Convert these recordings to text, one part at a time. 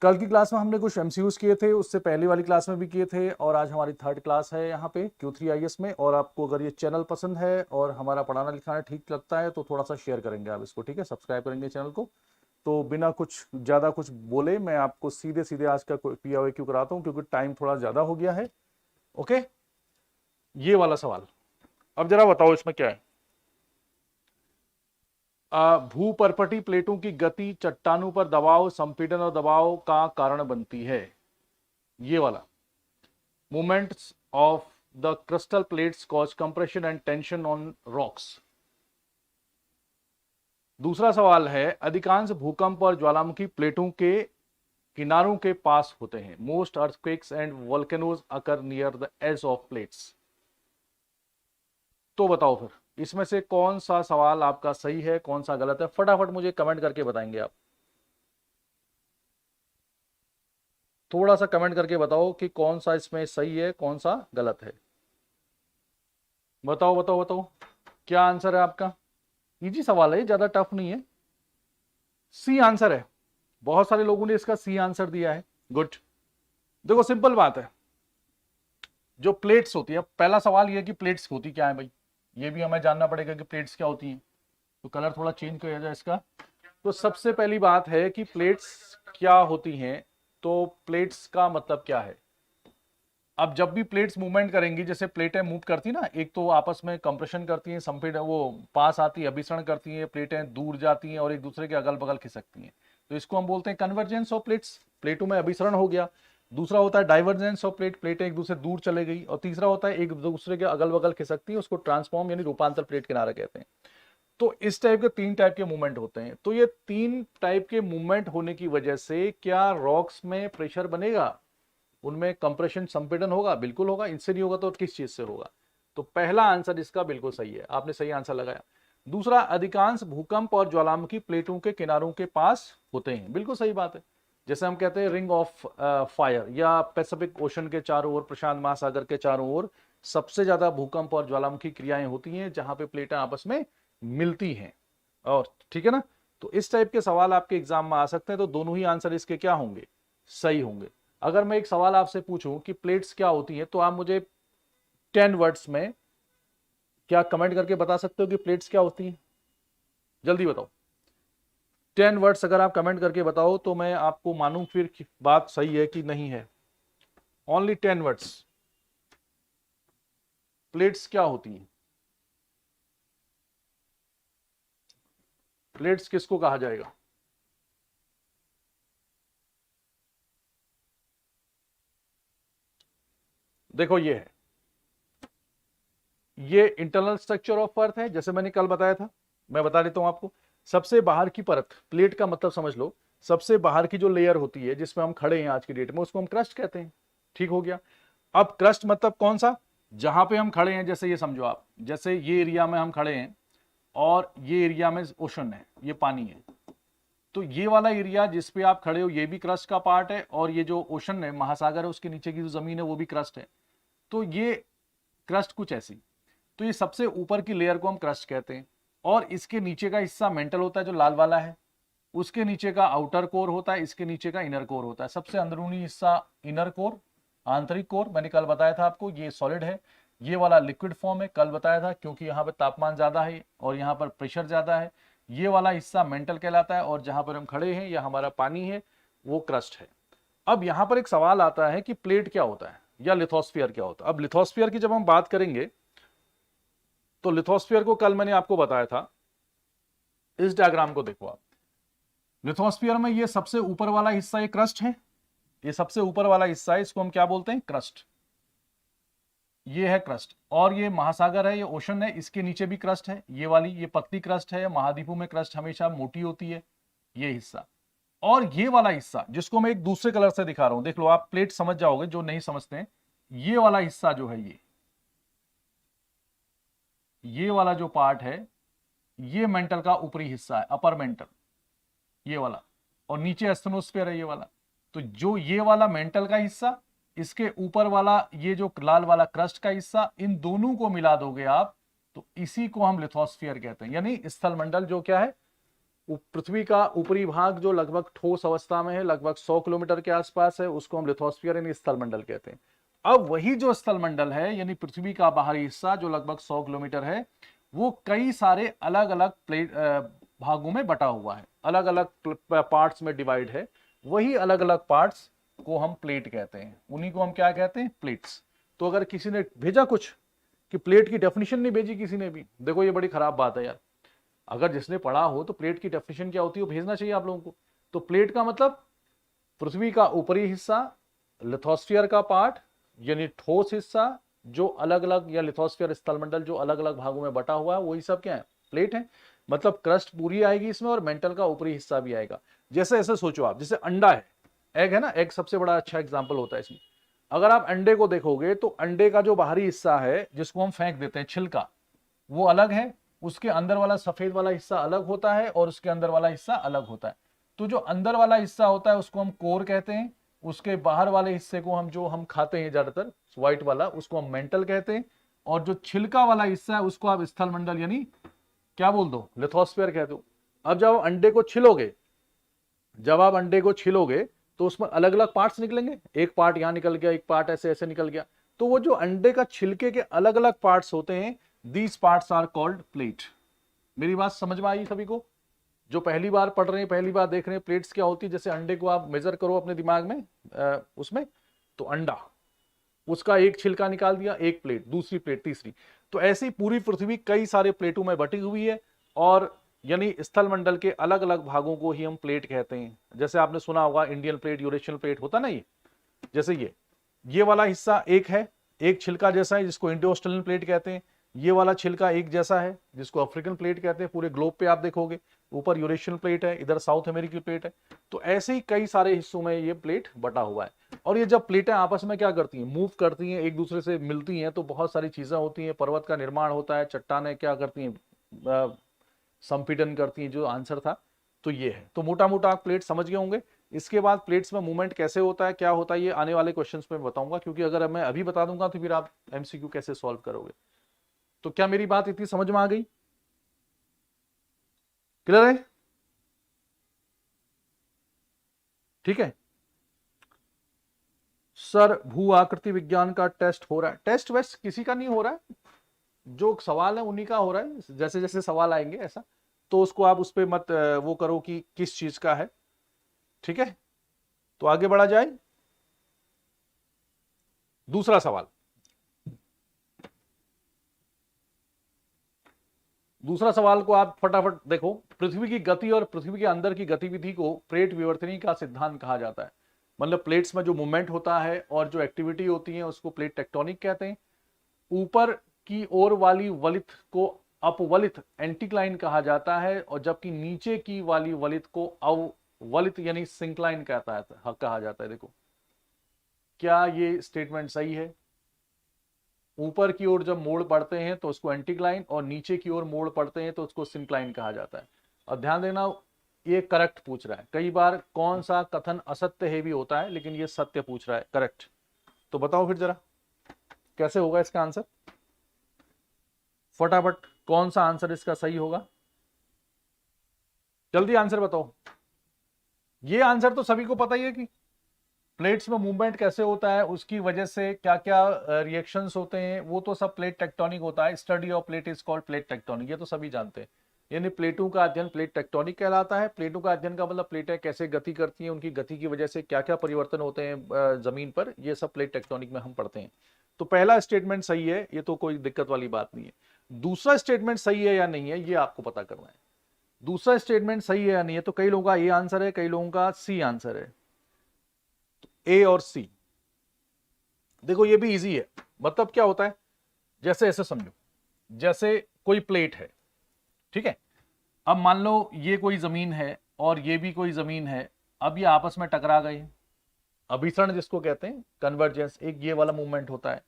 कल की क्लास में हमने कुछ एमसीक्यूज किए थे, उससे पहले वाली क्लास में भी किए थे, और आज हमारी थर्ड क्लास है यहाँ पे Q3IS में। और आपको अगर ये चैनल पसंद है और हमारा पढ़ाना लिखाना ठीक लगता है तो थोड़ा सा शेयर करेंगे आप इसको, ठीक है, सब्सक्राइब करेंगे चैनल को। तो बिना कुछ ज़्यादा कुछ बोले मैं आपको सीधे सीधे आज का POQ कराता हूँ, क्योंकि टाइम थोड़ा ज़्यादा हो गया है। ओके, ये वाला सवाल अब जरा बताओ इसमें क्या है। भूपर्पटी प्लेटों की गति चट्टानों पर दबाव, संपीड़न और दबाव का कारण बनती है। ये वाला movements of the crustal plates cause compression and tension on rocks। दूसरा सवाल है, अधिकांश भूकंप और ज्वालामुखी प्लेटों के किनारों के पास होते हैं। Most earthquakes and volcanoes occur near the edge of plates. तो बताओ फिर इसमें से कौन सा सवाल आपका सही है, कौन सा गलत है, फटाफट मुझे कमेंट करके बताएंगे आप। थोड़ा सा कमेंट करके बताओ कि कौन सा इसमें सही है, कौन सा गलत है। बताओ बताओ बताओ, क्या आंसर है आपका। इजी सवाल है, ज्यादा टफ नहीं है। सी आंसर है। बहुत सारे लोगों ने इसका सी आंसर दिया है। गुड। देखो सिंपल बात है, जो प्लेट्स होती है, पहला सवाल ये है कि प्लेट्स होती क्या है भाई, ये भी हमें जानना पड़ेगा कि प्लेट्स क्या होती हैं। तो कलर थोड़ा चेंज किया जाए इसका। तो सबसे पहली बात है कि प्लेट्स क्या होती हैं। तो प्लेट्स का मतलब क्या है। अब जब भी प्लेट्स मूवमेंट करेंगी, जैसे प्लेटें मूव करती ना, एक तो आपस में कंप्रेशन करती हैं, संपीड़न, वो पास आती है, अभिसरण करती हैं, प्लेटें दूर जाती हैं और एक दूसरे के अगल बगल खिसकती हैं। तो इसको हम बोलते हैं कन्वर्जेंस ऑफ प्लेट्स, प्लेटों में अभिसरण हो गया। दूसरा होता है डाइवर्जेंस ऑफ प्लेट, प्लेटें एक दूसरे दूर चले गई। और तीसरा होता है एक दूसरे के अगल बगल खिसकती है, उसको ट्रांसफॉर्म यानी रूपांतर प्लेट किनारा कहते हैं। तो इस टाइप के तीन टाइप के मूवमेंट होते हैं। तो ये तीन टाइप के मूवमेंट होने की वजह से क्या रॉक्स में प्रेशर बनेगा, उनमें कंप्रेशन संपीड़न होगा, बिल्कुल होगा। इनसे नहीं होगा तो किस चीज से होगा। तो पहला आंसर इसका बिल्कुल सही है, आपने सही आंसर लगाया। दूसरा, अधिकांश भूकंप और ज्वालामुखी प्लेटों के किनारों के पास होते हैं, बिल्कुल सही बात है। जैसे हम कहते हैं रिंग ऑफ फायर, या पैसिफिक ओशन के चारों ओर, प्रशांत महासागर के चारों ओर सबसे ज्यादा भूकंप और ज्वालामुखी क्रियाएं होती हैं, जहां पे प्लेटें आपस में मिलती हैं। और ठीक है ना। तो इस टाइप के सवाल आपके एग्जाम में आ सकते हैं। तो दोनों ही आंसर इसके क्या होंगे, सही होंगे। अगर मैं एक सवाल आपसे पूछूं कि प्लेट्स क्या होती हैं, तो आप मुझे 10 वर्ड्स में क्या कमेंट करके बता सकते हो कि प्लेट्स क्या होती हैं। जल्दी बताओ। 10 वर्ड्स अगर आप कमेंट करके बताओ तो मैं आपको मानूं फिर कि बात सही है कि नहीं है। Only 10 words. प्लेट्स क्या होती हैं, प्लेट्स किसको कहा जाएगा। देखो ये है, ये इंटरनल स्ट्रक्चर ऑफ अर्थ है, जैसे मैंने कल बताया था। मैं बता देता हूं आपको। सबसे बाहर की परत, प्लेट का मतलब समझ लो, सबसे बाहर की जो लेयर होती है जिसमें हम खड़े हैं आज की डेट में, उसको हम क्रस्ट कहते हैं। ठीक हो गया। अब क्रस्ट मतलब कौन सा, जहां पे हम खड़े हैं, जैसे ये समझो आप, जैसे ये एरिया में हम खड़े हैं और ये एरिया में ओशन है, ये पानी है। तो ये वाला एरिया जिस पे आप खड़े हो, ये भी क्रस्ट का पार्ट है, और ये जो ओशन है, महासागर है, उसके नीचे की जो जमीन है वो भी क्रस्ट है। तो ये क्रस्ट कुछ ऐसी। तो ये सबसे ऊपर की लेयर को हम क्रस्ट कहते हैं। और इसके नीचे का हिस्सा मेंटल होता है, जो लाल वाला है। उसके नीचे का आउटर कोर होता है, इसके नीचे का इनर कोर होता है। सबसे अंदरूनी हिस्सा इनर कोर, आंतरिक कोर, मैंने कल बताया था आपको, ये सॉलिड है। ये वाला लिक्विड फॉर्म है, कल बताया था, क्योंकि यहाँ पर तापमान ज्यादा है और यहाँ पर प्रेशर ज्यादा है। ये वाला हिस्सा मेंटल कहलाता है, और जहां पर हम खड़े हैं या हमारा पानी है वो क्रस्ट है। अब यहां पर एक सवाल आता है कि प्लेट क्या होता है या लिथोस्फीयर क्या होता है। अब लिथोस्फीयर की जब हम बात करेंगे, तो लिथोस्फीयर को कल मैंने आपको बताया था। इस डायग्राम को देखो आप। लिथोस्फीयर में ये सबसे ऊपर वाला हिस्सा ये क्रस्ट है, ये सबसे ऊपर वाला हिस्सा है, इसको हम क्या बोलते हैं, क्रस्ट। ये है क्रस्ट। और ये महासागर है, ये ओशन है, इसके नीचे भी क्रस्ट है, ये वाली, ये पतली क्रस्ट है। महाद्वीपों में क्रस्ट हमेशा मोटी होती है, ये हिस्सा। और ये वाला हिस्सा जिसको मैं एक दूसरे कलर से दिखा रहा हूं, देख लो आप, प्लेट समझ जाओगे जो नहीं समझते हैं। ये वाला हिस्सा जो है, ये वाला जो पार्ट है, ये मेंटल का ऊपरी हिस्सा है, अपर मेंटल, ये वाला। और नीचे एस्थेनोस्फीयर है, ये वाला। तो जो ये वाला मेंटल का हिस्सा, इसके ऊपर वाला ये जो लाल वाला क्रस्ट का हिस्सा, इन दोनों को मिला दोगे आप, तो इसी को हम लिथोस्फीयर कहते हैं। यानी स्थल मंडल जो क्या है, पृथ्वी का ऊपरी भाग जो लगभग ठोस अवस्था में है, लगभग 100 किलोमीटर के आसपास है, उसको हम लिथोस्फीयर यानी स्थलमंडल कहते हैं। अब वही जो स्थलमंडल है यानी पृथ्वी का बाहरी हिस्सा जो लगभग 100 किलोमीटर है, वो कई सारे अलग अलग प्लेट भागों में बटा हुआ है, अलग अलग पार्ट्स में डिवाइड है। वही अलग अलग पार्ट्स को हम प्लेट कहते हैं, उन्हीं को हम क्या कहते हैं, प्लेट्स। तो अगर किसी ने भेजा कुछ कि प्लेट की डेफिनेशन नहीं भेजी किसी ने भी, देखो ये बड़ी खराब बात है यार। अगर जिसने पढ़ा हो तो प्लेट की डेफिनेशन क्या होती है वो भेजना चाहिए आप लोगों को। तो प्लेट का मतलब पृथ्वी का ऊपरी हिस्सा, लिथोस्फीयर का पार्ट यानी ठोस हिस्सा जो अलग अलग, या लिथोस्फीयर स्थलमंडल जो अलग अलग भागों में बटा हुआ है, वही सब क्या है, प्लेट है। मतलब क्रस्ट पूरी आएगी इसमें और मेंटल का ऊपरी हिस्सा भी आएगा। जैसे ऐसे सोचो आप, जैसे अंडा है, एग है ना, एग सबसे बड़ा अच्छा एग्जाम्पल होता है इसमें। अगर आप अंडे को देखोगे तो अंडे का जो बाहरी हिस्सा है जिसको हम फेंक देते हैं, छिलका, वो अलग है, उसके अंदर वाला सफेद वाला हिस्सा अलग होता है और उसके अंदर वाला हिस्सा अलग होता है। तो जो अंदर वाला हिस्सा होता है उसको हम कोर कहते हैं, उसके बाहर वाले हिस्से को हम जो हम खाते हैं ज्यादातर व्हाइट वाला, उसको हम मेंटल कहते हैं, और जो छिलका वाला हिस्सा है उसको आप स्थलमंडल यानी क्या बोल दो, लिथोस्फीयर कह दो। अब जब अंडे को छिलोगे, जब आप अंडे को छिलोगे तो उसमें अलग अलग पार्ट्स निकलेंगे, एक पार्ट यहां निकल गया, एक पार्ट ऐसे ऐसे निकल गया। तो वो जो अंडे का छिलके के अलग अलग पार्ट्स होते हैं, these parts are called plate. मेरी बात समझ में आई सभी को? जो पहली बार पढ़ रहे हैं, पहली बार देख रहे हैं, प्लेट्स क्या होती है, जैसे अंडे को आप मेजर करो अपने दिमाग में, उसमें तो अंडा, उसका एक छिलका निकाल दिया, एक प्लेट, दूसरी प्लेट, तीसरी। तो ऐसे ही पूरी पृथ्वी कई सारे प्लेटों में बटी हुई है, और यानी स्थलमंडल के अलग अलग भागों को ही हम प्लेट कहते हैं। जैसे आपने सुना होगा इंडियन प्लेट, यूरेशियन प्लेट होता ना, ये जैसे ये वाला हिस्सा एक है, एक छिलका जैसा है जिसको इंडो ऑस्ट्रेलियन प्लेट कहते हैं, ये वाला छिलका एक जैसा है जिसको अफ्रीकन प्लेट कहते हैं। पूरे ग्लोब पे आप देखोगे ऊपर यूरेशियन प्लेट है, इधर साउथ अमेरिकी प्लेट है। तो ऐसे ही कई सारे हिस्सों में ये प्लेट बटा हुआ है। और ये जब प्लेटें आपस में क्या करती हैं, मूव करती हैं, एक दूसरे से मिलती हैं, तो बहुत सारी चीजें होती हैं, पर्वत का निर्माण होता है, चट्टानें क्या करती हैं, संपीड़न करती हैं, जो आंसर था। तो ये है, तो मोटा मोटा आप प्लेट समझ गए होंगे। इसके बाद प्लेट्स में मूवमेंट कैसे होता है, क्या होता है, ये आने वाले क्वेश्चंस में बताऊंगा, क्योंकि अगर मैं अभी बता दूंगा तो फिर आप एमसीक्यू कैसे सॉल्व करोगे। तो क्या मेरी बात इतनी समझ में आ गई? क्लियर है? ठीक है सर, भू आकृति विज्ञान का टेस्ट हो रहा है? टेस्ट वेस्ट किसी का नहीं हो रहा है, जो सवाल है उन्हीं का हो रहा है, जैसे जैसे सवाल आएंगे ऐसा। तो उसको आप उस पर मत वो करो कि किस चीज का है। ठीक है, तो आगे बढ़ा जाए। दूसरा सवाल, दूसरा सवाल को आप फटाफट देखो। पृथ्वी की गति और पृथ्वी के अंदर की गतिविधि को प्लेट विवर्तनी का सिद्धांत कहा जाता है। मतलब प्लेट्स में जो मूवमेंट होता है और जो एक्टिविटी होती है उसको प्लेट टेक्टोनिक कहते हैं। ऊपर की ओर वाली वलित को अपवलित एंटीक्लाइन कहा जाता है, और जबकि नीचे की वाली वलित को अववलित यानी सिंक्लाइन कहा जाता है। देखो क्या ये स्टेटमेंट सही है? ऊपर की ओर जब मोड़ पड़ते हैं तो उसको एंटीक्लाइन, और नीचे की ओर मोड़ पड़ते हैं तो उसको सिंक्लाइन कहा जाता है। और ध्यान देना, ये करेक्ट पूछ रहा है। कई बार कौन सा कथन असत्य है भी होता है, लेकिन ये सत्य पूछ रहा है, करेक्ट। तो बताओ फिर जरा कैसे होगा इसका आंसर, फटाफट कौन सा आंसर इसका सही होगा, जल्दी आंसर बताओ। ये आंसर तो सभी को पता ही है कि प्लेट्स में मूवमेंट कैसे होता है, उसकी वजह से क्या क्या रिएक्शंस होते हैं, वो तो सब प्लेट टेक्टोनिक होता है। Study of plate is called plate tectonic, ये तो सभी जानते हैं। यानी प्लेटों का अध्ययन प्लेट टेक्टोनिक कहलाता है। प्लेटों का अध्ययन का मतलब प्लेटें कैसे गति करती हैं, उनकी गति की वजह से क्या क्या परिवर्तन होते हैं जमीन पर, ये सब प्लेट टेक्टोनिक में हम पढ़ते हैं। तो पहला स्टेटमेंट सही है, ये तो कोई दिक्कत वाली बात नहीं है। दूसरा स्टेटमेंट सही है या नहीं है, ये आपको पता करना है। दूसरा स्टेटमेंट सही है या नहीं है, तो कई लोगों का ए आंसर है, कई लोगों का सी आंसर है। ए और सी, देखो ये भी इजी है। मतलब क्या होता है, जैसे ऐसे समझो, जैसे कोई प्लेट है, ठीक है। अब मान लो ये कोई जमीन है और ये भी कोई जमीन है, अब ये आपस में टकरा गए, अभिसरण जिसको कहते हैं, कन्वर्जेंस, एक ये वाला मूवमेंट होता है।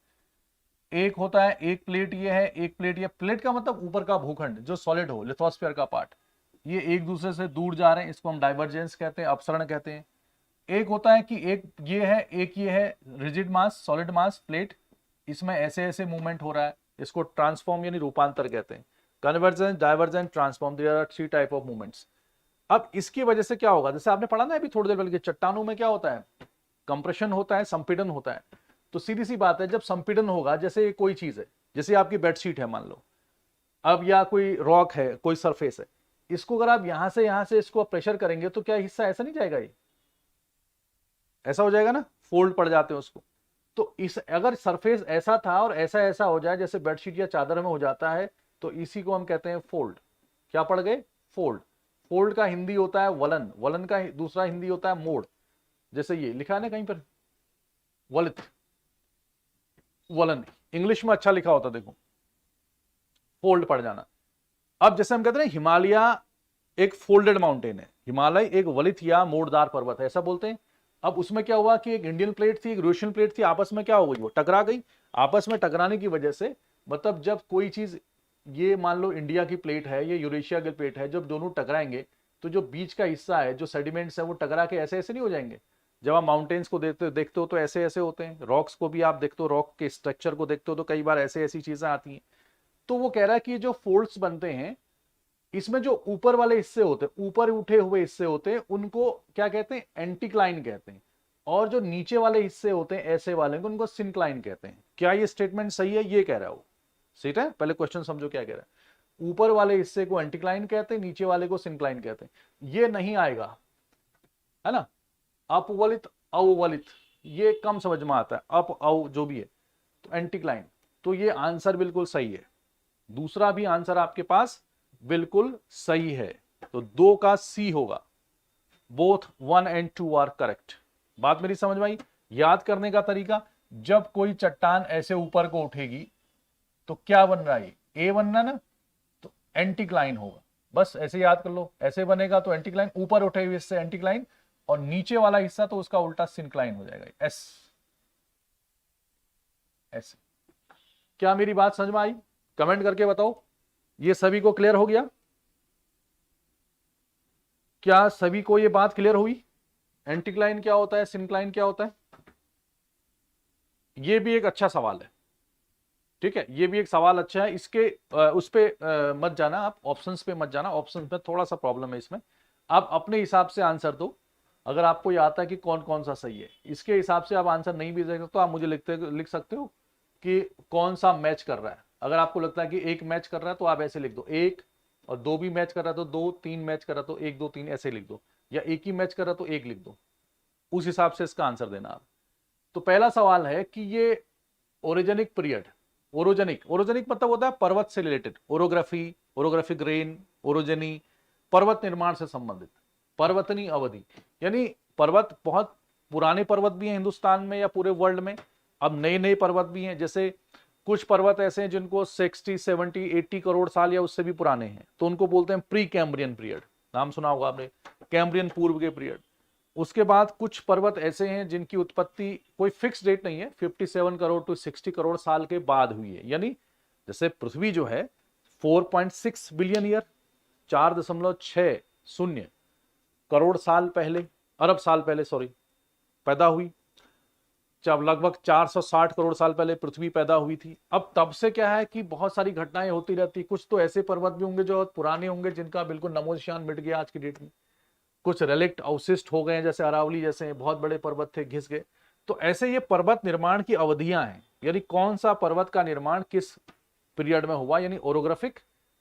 एक होता है, एक प्लेट ये है, एक प्लेट ये। प्लेट का मतलब ऊपर का भूखंड जो सॉलिड हो, लिथोस्फीयर का पार्ट, ये एक दूसरे से दूर जा रहे हैं, इसको हम डाइवर्जेंस कहते हैं, अपसरण कहते हैं। एक होता है कि एक ये है, एक ये है, रिजिड मास, सॉलिड मास प्लेट, इसमें ऐसे ऐसे मूवमेंट हो रहा है, इसको ट्रांसफॉर्म यानी रूपांतर कहते हैं। Convergence, divergence, transform, there are 3 type of movements. अब इसकी वजह से क्या होगा, जैसे आपने पढ़ा ना अभी थोड़ी देर पहले कि चट्टानों में क्या होता है, कंप्रेशन होता है, संपीड़न होता है। तो सीधी सी बात है, जब संपीड़न होगा, जैसे कोई चीज है, जैसे आपकी बेडशीट है मान लो, अब या कोई रॉक है, कोई सरफेस है, इसको अगर आप यहां से इसको प्रेशर करेंगे तो क्या हिस्सा ऐसा नहीं जाएगा, ये ऐसा हो जाएगा ना, फोल्ड पड़ जाते हैं उसको। तो इस अगर सरफेस ऐसा था और ऐसा ऐसा हो जाए, जैसे बेडशीट या चादर में हो जाता है, तो इसी को हम कहते हैं फोल्ड। क्या पड़ गए, फोल्ड। फोल्ड का हिंदी होता है वलन, वलन का दूसरा हिंदी होता है मोड़। जैसे ये लिखा है ना कहीं पर, वलित, वलन, इंग्लिश में अच्छा लिखा होता, देखो फोल्ड पड़ जाना। अब जैसे हम कहते हैं हिमालय एक फोल्डेड माउंटेन है, हिमालय एक वलित या मोड़दार पर्वत है, ऐसा बोलते हैं। अब उसमें क्या हुआ कि एक इंडियन प्लेट थी, एक यूरेशियन प्लेट थी, आपस में क्या हो गई, वो टकरा गई। आपस में टकराने की वजह से, मतलब जब कोई चीज, ये मान लो इंडिया की प्लेट है, ये यूरेशिया की प्लेट है, जब दोनों टकराएंगे तो जो बीच का हिस्सा है, जो सेडिमेंट्स है, वो टकरा के ऐसे ऐसे नहीं हो जाएंगे। जब आप माउंटेन्स को देखते हो तो ऐसे ऐसे होते हैं, रॉक्स को भी आप देखते हो, रॉक के स्ट्रक्चर को देखते हो तो कई बार ऐसे ऐसी चीजें आती हैं। तो वो कह रहा है कि जो फोल्ड्स बनते हैं, इसमें जो ऊपर वाले हिस्से होते हैं, ऊपर उठे हुए हिस्से होते हैं, उनको क्या कहते हैं, एंटीक्लाइन कहते हैं। और जो नीचे वाले हिस्से होते हैं ऐसे वाले को, उनको सिंक्लाइन कहते हैं। क्या ये स्टेटमेंट सही है, ये कह रहा है वो, सही है। पहले क्वेश्चन समझो क्या कह रहा है। ऊपर वाले हिस्से को एंटीक्लाइन कहते हैं, नीचे वाले को सिंक्लाइन कहते हैं। ये नहीं आएगा, है ना, अपवलित अववलित, ये कम समझ में आता है, अप अव जो भी है, तो एंटीक्लाइन। तो ये आंसर बिल्कुल सही है, दूसरा भी आंसर आपके पास बिल्कुल सही है। तो 2 का सी होगा, बोथ 1 and 2 आर करेक्ट। बात मेरी समझ में आई। याद करने का तरीका, जब कोई चट्टान ऐसे ऊपर को उठेगी तो क्या बन रहा है, ए बनना ना, तो एंटीक्लाइन होगा। बस ऐसे याद कर लो, ऐसे बनेगा तो एंटीक्लाइन, ऊपर उठे हुए इससे एंटीक्लाइन, और नीचे वाला हिस्सा तो उसका उल्टा सिंक्लाइन हो जाएगा, एस ऐसे। क्या मेरी बात समझ में आई, कमेंट करके बताओ। ये सभी को क्लियर हो गया, क्या सभी को ये बात क्लियर हुई, एंटीक्लाइन क्या होता है, सिंक्लाइन क्या होता है। ये भी एक अच्छा सवाल है, ठीक है, ये भी एक सवाल अच्छा है। इसके उस पे मत जाना आप, ऑप्शंस पे मत जाना, ऑप्शंस में थोड़ा सा प्रॉब्लम है इसमें। आप अपने हिसाब से आंसर दो, अगर आपको ये आता है कि कौन कौन सा सही है, इसके हिसाब से आप आंसर नहीं भी दे सकते तो आप मुझे लिख सकते हो कि कौन सा मैच कर रहा है। अगर आपको लगता है कि 1 मैच कर रहा है तो आप ऐसे लिख दो 1, और 2 भी मैच कर रहा है तो 2, 3 मैच कर रहा है तो 1 2 3 ऐसे लिख दो, या 1 ही मैच कर रहा है तो 1 लिख दो, उस हिसाब से इसका आंसर देना आप। तो पहला सवाल है कि ये ओरिजेनिक पीरियड, ओरोजेनिक, ओरोजेनिक मतलब होता है पर्वत से रिलेटेड, ओरोग्राफी, ओरोग्राफिक रेन, ओरोजेनी, पर्वत निर्माण से संबंधित, पर्वतनी अवधि, यानी पर्वत, बहुत पुराने पर्वत भी हैं हिंदुस्तान में या पूरे वर्ल्ड में, अब नए नए पर्वत भी हैं। जैसे कुछ पर्वत ऐसे हैं जिनको 60, 70, 80 करोड़ साल या उससे भी पुराने हैं, तो उनको बोलते हैं प्री कैम्ब्रियन पीरियड, नाम सुना होगा आपने, कैम्ब्रियन पूर्व के पीरियड। उसके बाद कुछ पर्वत ऐसे हैं जिनकी उत्पत्ति कोई फिक्स डेट नहीं है, 57 करोड़ टू 60 करोड़ साल के बाद हुई है। यानी जैसे पृथ्वी जो है 4.6 बिलियन ईयर, 4.60 करोड़ साल पहले, अरब साल पहले सॉरी, पैदा हुई। जब लगभग 460 करोड़ साल पहले पृथ्वी पैदा हुई थी। अब तब से क्या है कि बहुत सारी घटनाएं होती रहती, कुछ तो ऐसे पर्वत भी होंगे जो पुराने होंगे जिनका बिल्कुल नमो निशान मिट गया आज की डेट में, कुछ रेलिक्ट अवशिष्ट हो गए, जैसे अरावली जैसे बहुत बड़े पर्वत थे घिस गए। तो ऐसे ये पर्वत निर्माण की अवधियां हैं, यानी कौन सा पर्वत का निर्माण किस पीरियड में हुआ, यानी ओरोग्राफिक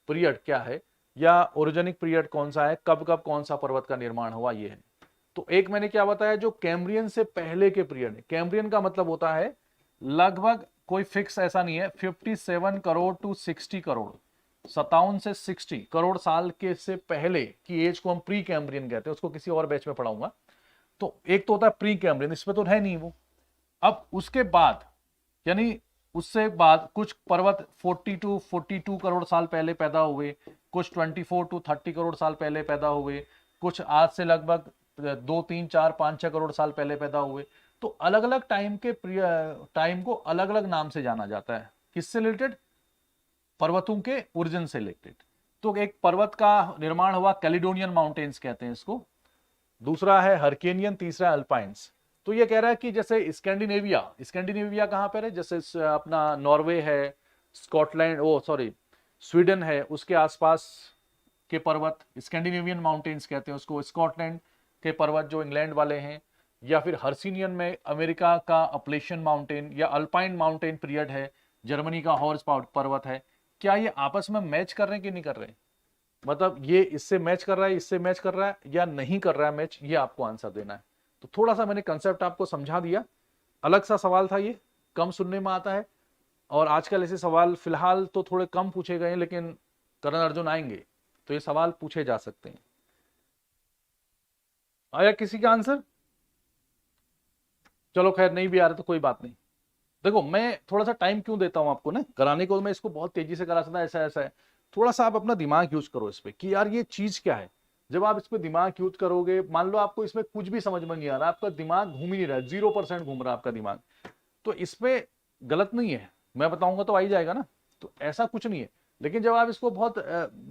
पीरियड क्या है, या ओरिजेनिक पीरियड कौन सा है, कब कब कौन सा पर्वत का निर्माण हुआ, ये है। तो एक मैंने क्या बताया, जो कैम्ब्रियन से पहले के पीरियड है, कैम्ब्रियन का मतलब होता है लगभग, कोई फिक्स ऐसा नहीं है, 57 करोड़ टू 60 करोड़, 57 से 60 करोड़ साल के से पहले की एज को हम प्री कैम्ब्रियन कहते हैं, उसको किसी और बैच में पढ़ाऊंगा। तो एक तो होता है प्री कैम्ब्रियन, इसमें तो है नहीं वो। अब उसके बाद, यानी उससे बाद कुछ पर्वत 42 करोड़ साल पहले पैदा हुए, कुछ 24 टू 30 करोड़ साल पहले पैदा हुए, कुछ आज से लगभग 2, 3, 4, 5, 6 करोड़ साल पहले पैदा हुए। तो अलग अलग टाइम को अलग अलग नाम से जाना जाता है, किससे रिलेटेड, पर्वतों के ओरिजिन से रिलेटेड। तो एक पर्वत का निर्माण हुआ, कैलिडोनियन माउंटेन्स कहते हैं इसको, दूसरा है हरकेनियन, तीसरा है अल्पाइंस। तो ये कह रहा है कि जैसे स्कैंडिनेविया, स्कैंडिनेविया कहां पर है, जैसे अपना नॉर्वे है, स्कॉटलैंड, स्वीडन है, उसके आसपास के पर्वत, स्कैंडिनेवियन माउंटेन्स कहते हैं उसको, स्कॉटलैंड के पर्वत जो इंग्लैंड वाले हैं, या फिर हर्सिनियन में अमेरिका का अपलेशियन माउंटेन या अल्पाइन माउंटेन पीरियड है, जर्मनी का हॉर्स पर्वत है, क्या ये आपस में मैच कर रहे हैं कि नहीं कर रहे हैं? मतलब ये इससे मैच कर रहा है, इससे मैच कर रहा है या नहीं कर रहा है मैच, ये आपको आंसर देना है। तो थोड़ा सा मैंने कंसेप्ट आपको समझा दिया, अलग सा सवाल था ये, कम सुनने में आता है, और आजकल ऐसे सवाल फिलहाल तो थोड़े कम पूछे गए हैं, लेकिन करण अर्जुन आएंगे तो ये सवाल पूछे जा सकते हैं। आया किसी का आंसर? चलो खैर, नहीं भी आ रहा तो कोई बात नहीं। देखो मैं थोड़ा सा टाइम क्यों देता हूं आपको ना कराने को, मैं इसको बहुत तेजी से करा सकता, ऐसा ऐसा है, थोड़ा सा आप अपना दिमाग यूज करो इस पे कि यार ये चीज क्या है। जब आप इस पे दिमाग यूज करोगे, मान लो आपको इसमें कुछ भी समझ में नहीं आ रहा, आपका दिमाग घूम ही नहीं रहा है, 0% घूम रहा है आपका दिमाग, तो इसमें गलत नहीं है, मैं बताऊंगा तो आ ही जाएगा ना, तो ऐसा कुछ नहीं है। लेकिन जब आप इसको बहुत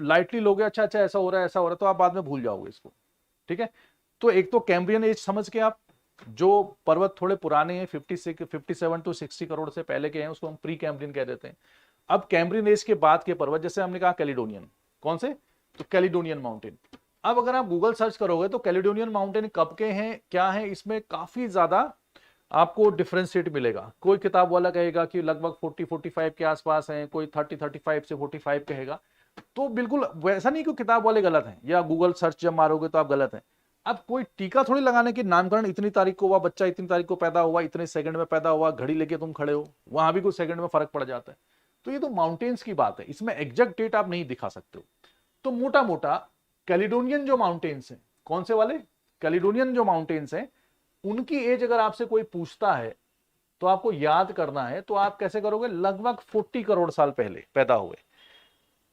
लाइटली लोगे, अच्छा अच्छा ऐसा हो रहा है ऐसा हो रहा है, तो आप बाद में भूल जाओगे इसको, ठीक है। तो एक तो कैम्ब्रियन एज समझ के आप, जो पर्वत थोड़े पुराने हैं, 57 टू 60 करोड़ से पहले के हैं, उसको हम प्री कैम्ब्रियन कह देते हैं। अब कैम्ब्रियन एज के बाद के पर्वत, जैसे हमने कहा कैलिडोनियन, कौन से, तो कैलिडोनियन माउंटेन। अब अगर आप गूगल सर्च करोगे तो कैलिडोनियन माउंटेन कब के हैं, क्या है, इसमें काफी ज्यादा आपको डिफरेंशिएट मिलेगा। कोई किताब वाला कहेगा कि लगभग 40-45 के आसपास हैं, कोई 30-35 से 45 कहेगा। तो बिल्कुल वैसा नहीं कि किताब वाले गलत हैं या गूगल सर्च जब मारोगे तो आप गलत हैं। अब कोई टीका थोड़ी लगाने की, नामकरण इतनी तारीख को हुआ, बच्चा इतनी तारीख को पैदा हुआ, इतने सेकंड में पैदा हुआ, घड़ी लेके तुम खड़े हो, वहां भी कुछ सेकंड में फर्क पड़ जाता है। तो ये तो माउंटेन्स की बात है, इसमें एग्जैक्ट डेट आप नहीं दिखा सकते हो। तो मोटा मोटा कैलिडोनियन जो माउंटेन्स हैं, कौन से वाले, कैलिडोनियन जो माउंटेन्स हैं, उनकी एज अगर आपसे कोई पूछता है तो आपको याद करना है, तो आप कैसे करोगे, लगभग 40 करोड़ साल पहले पैदा हुए।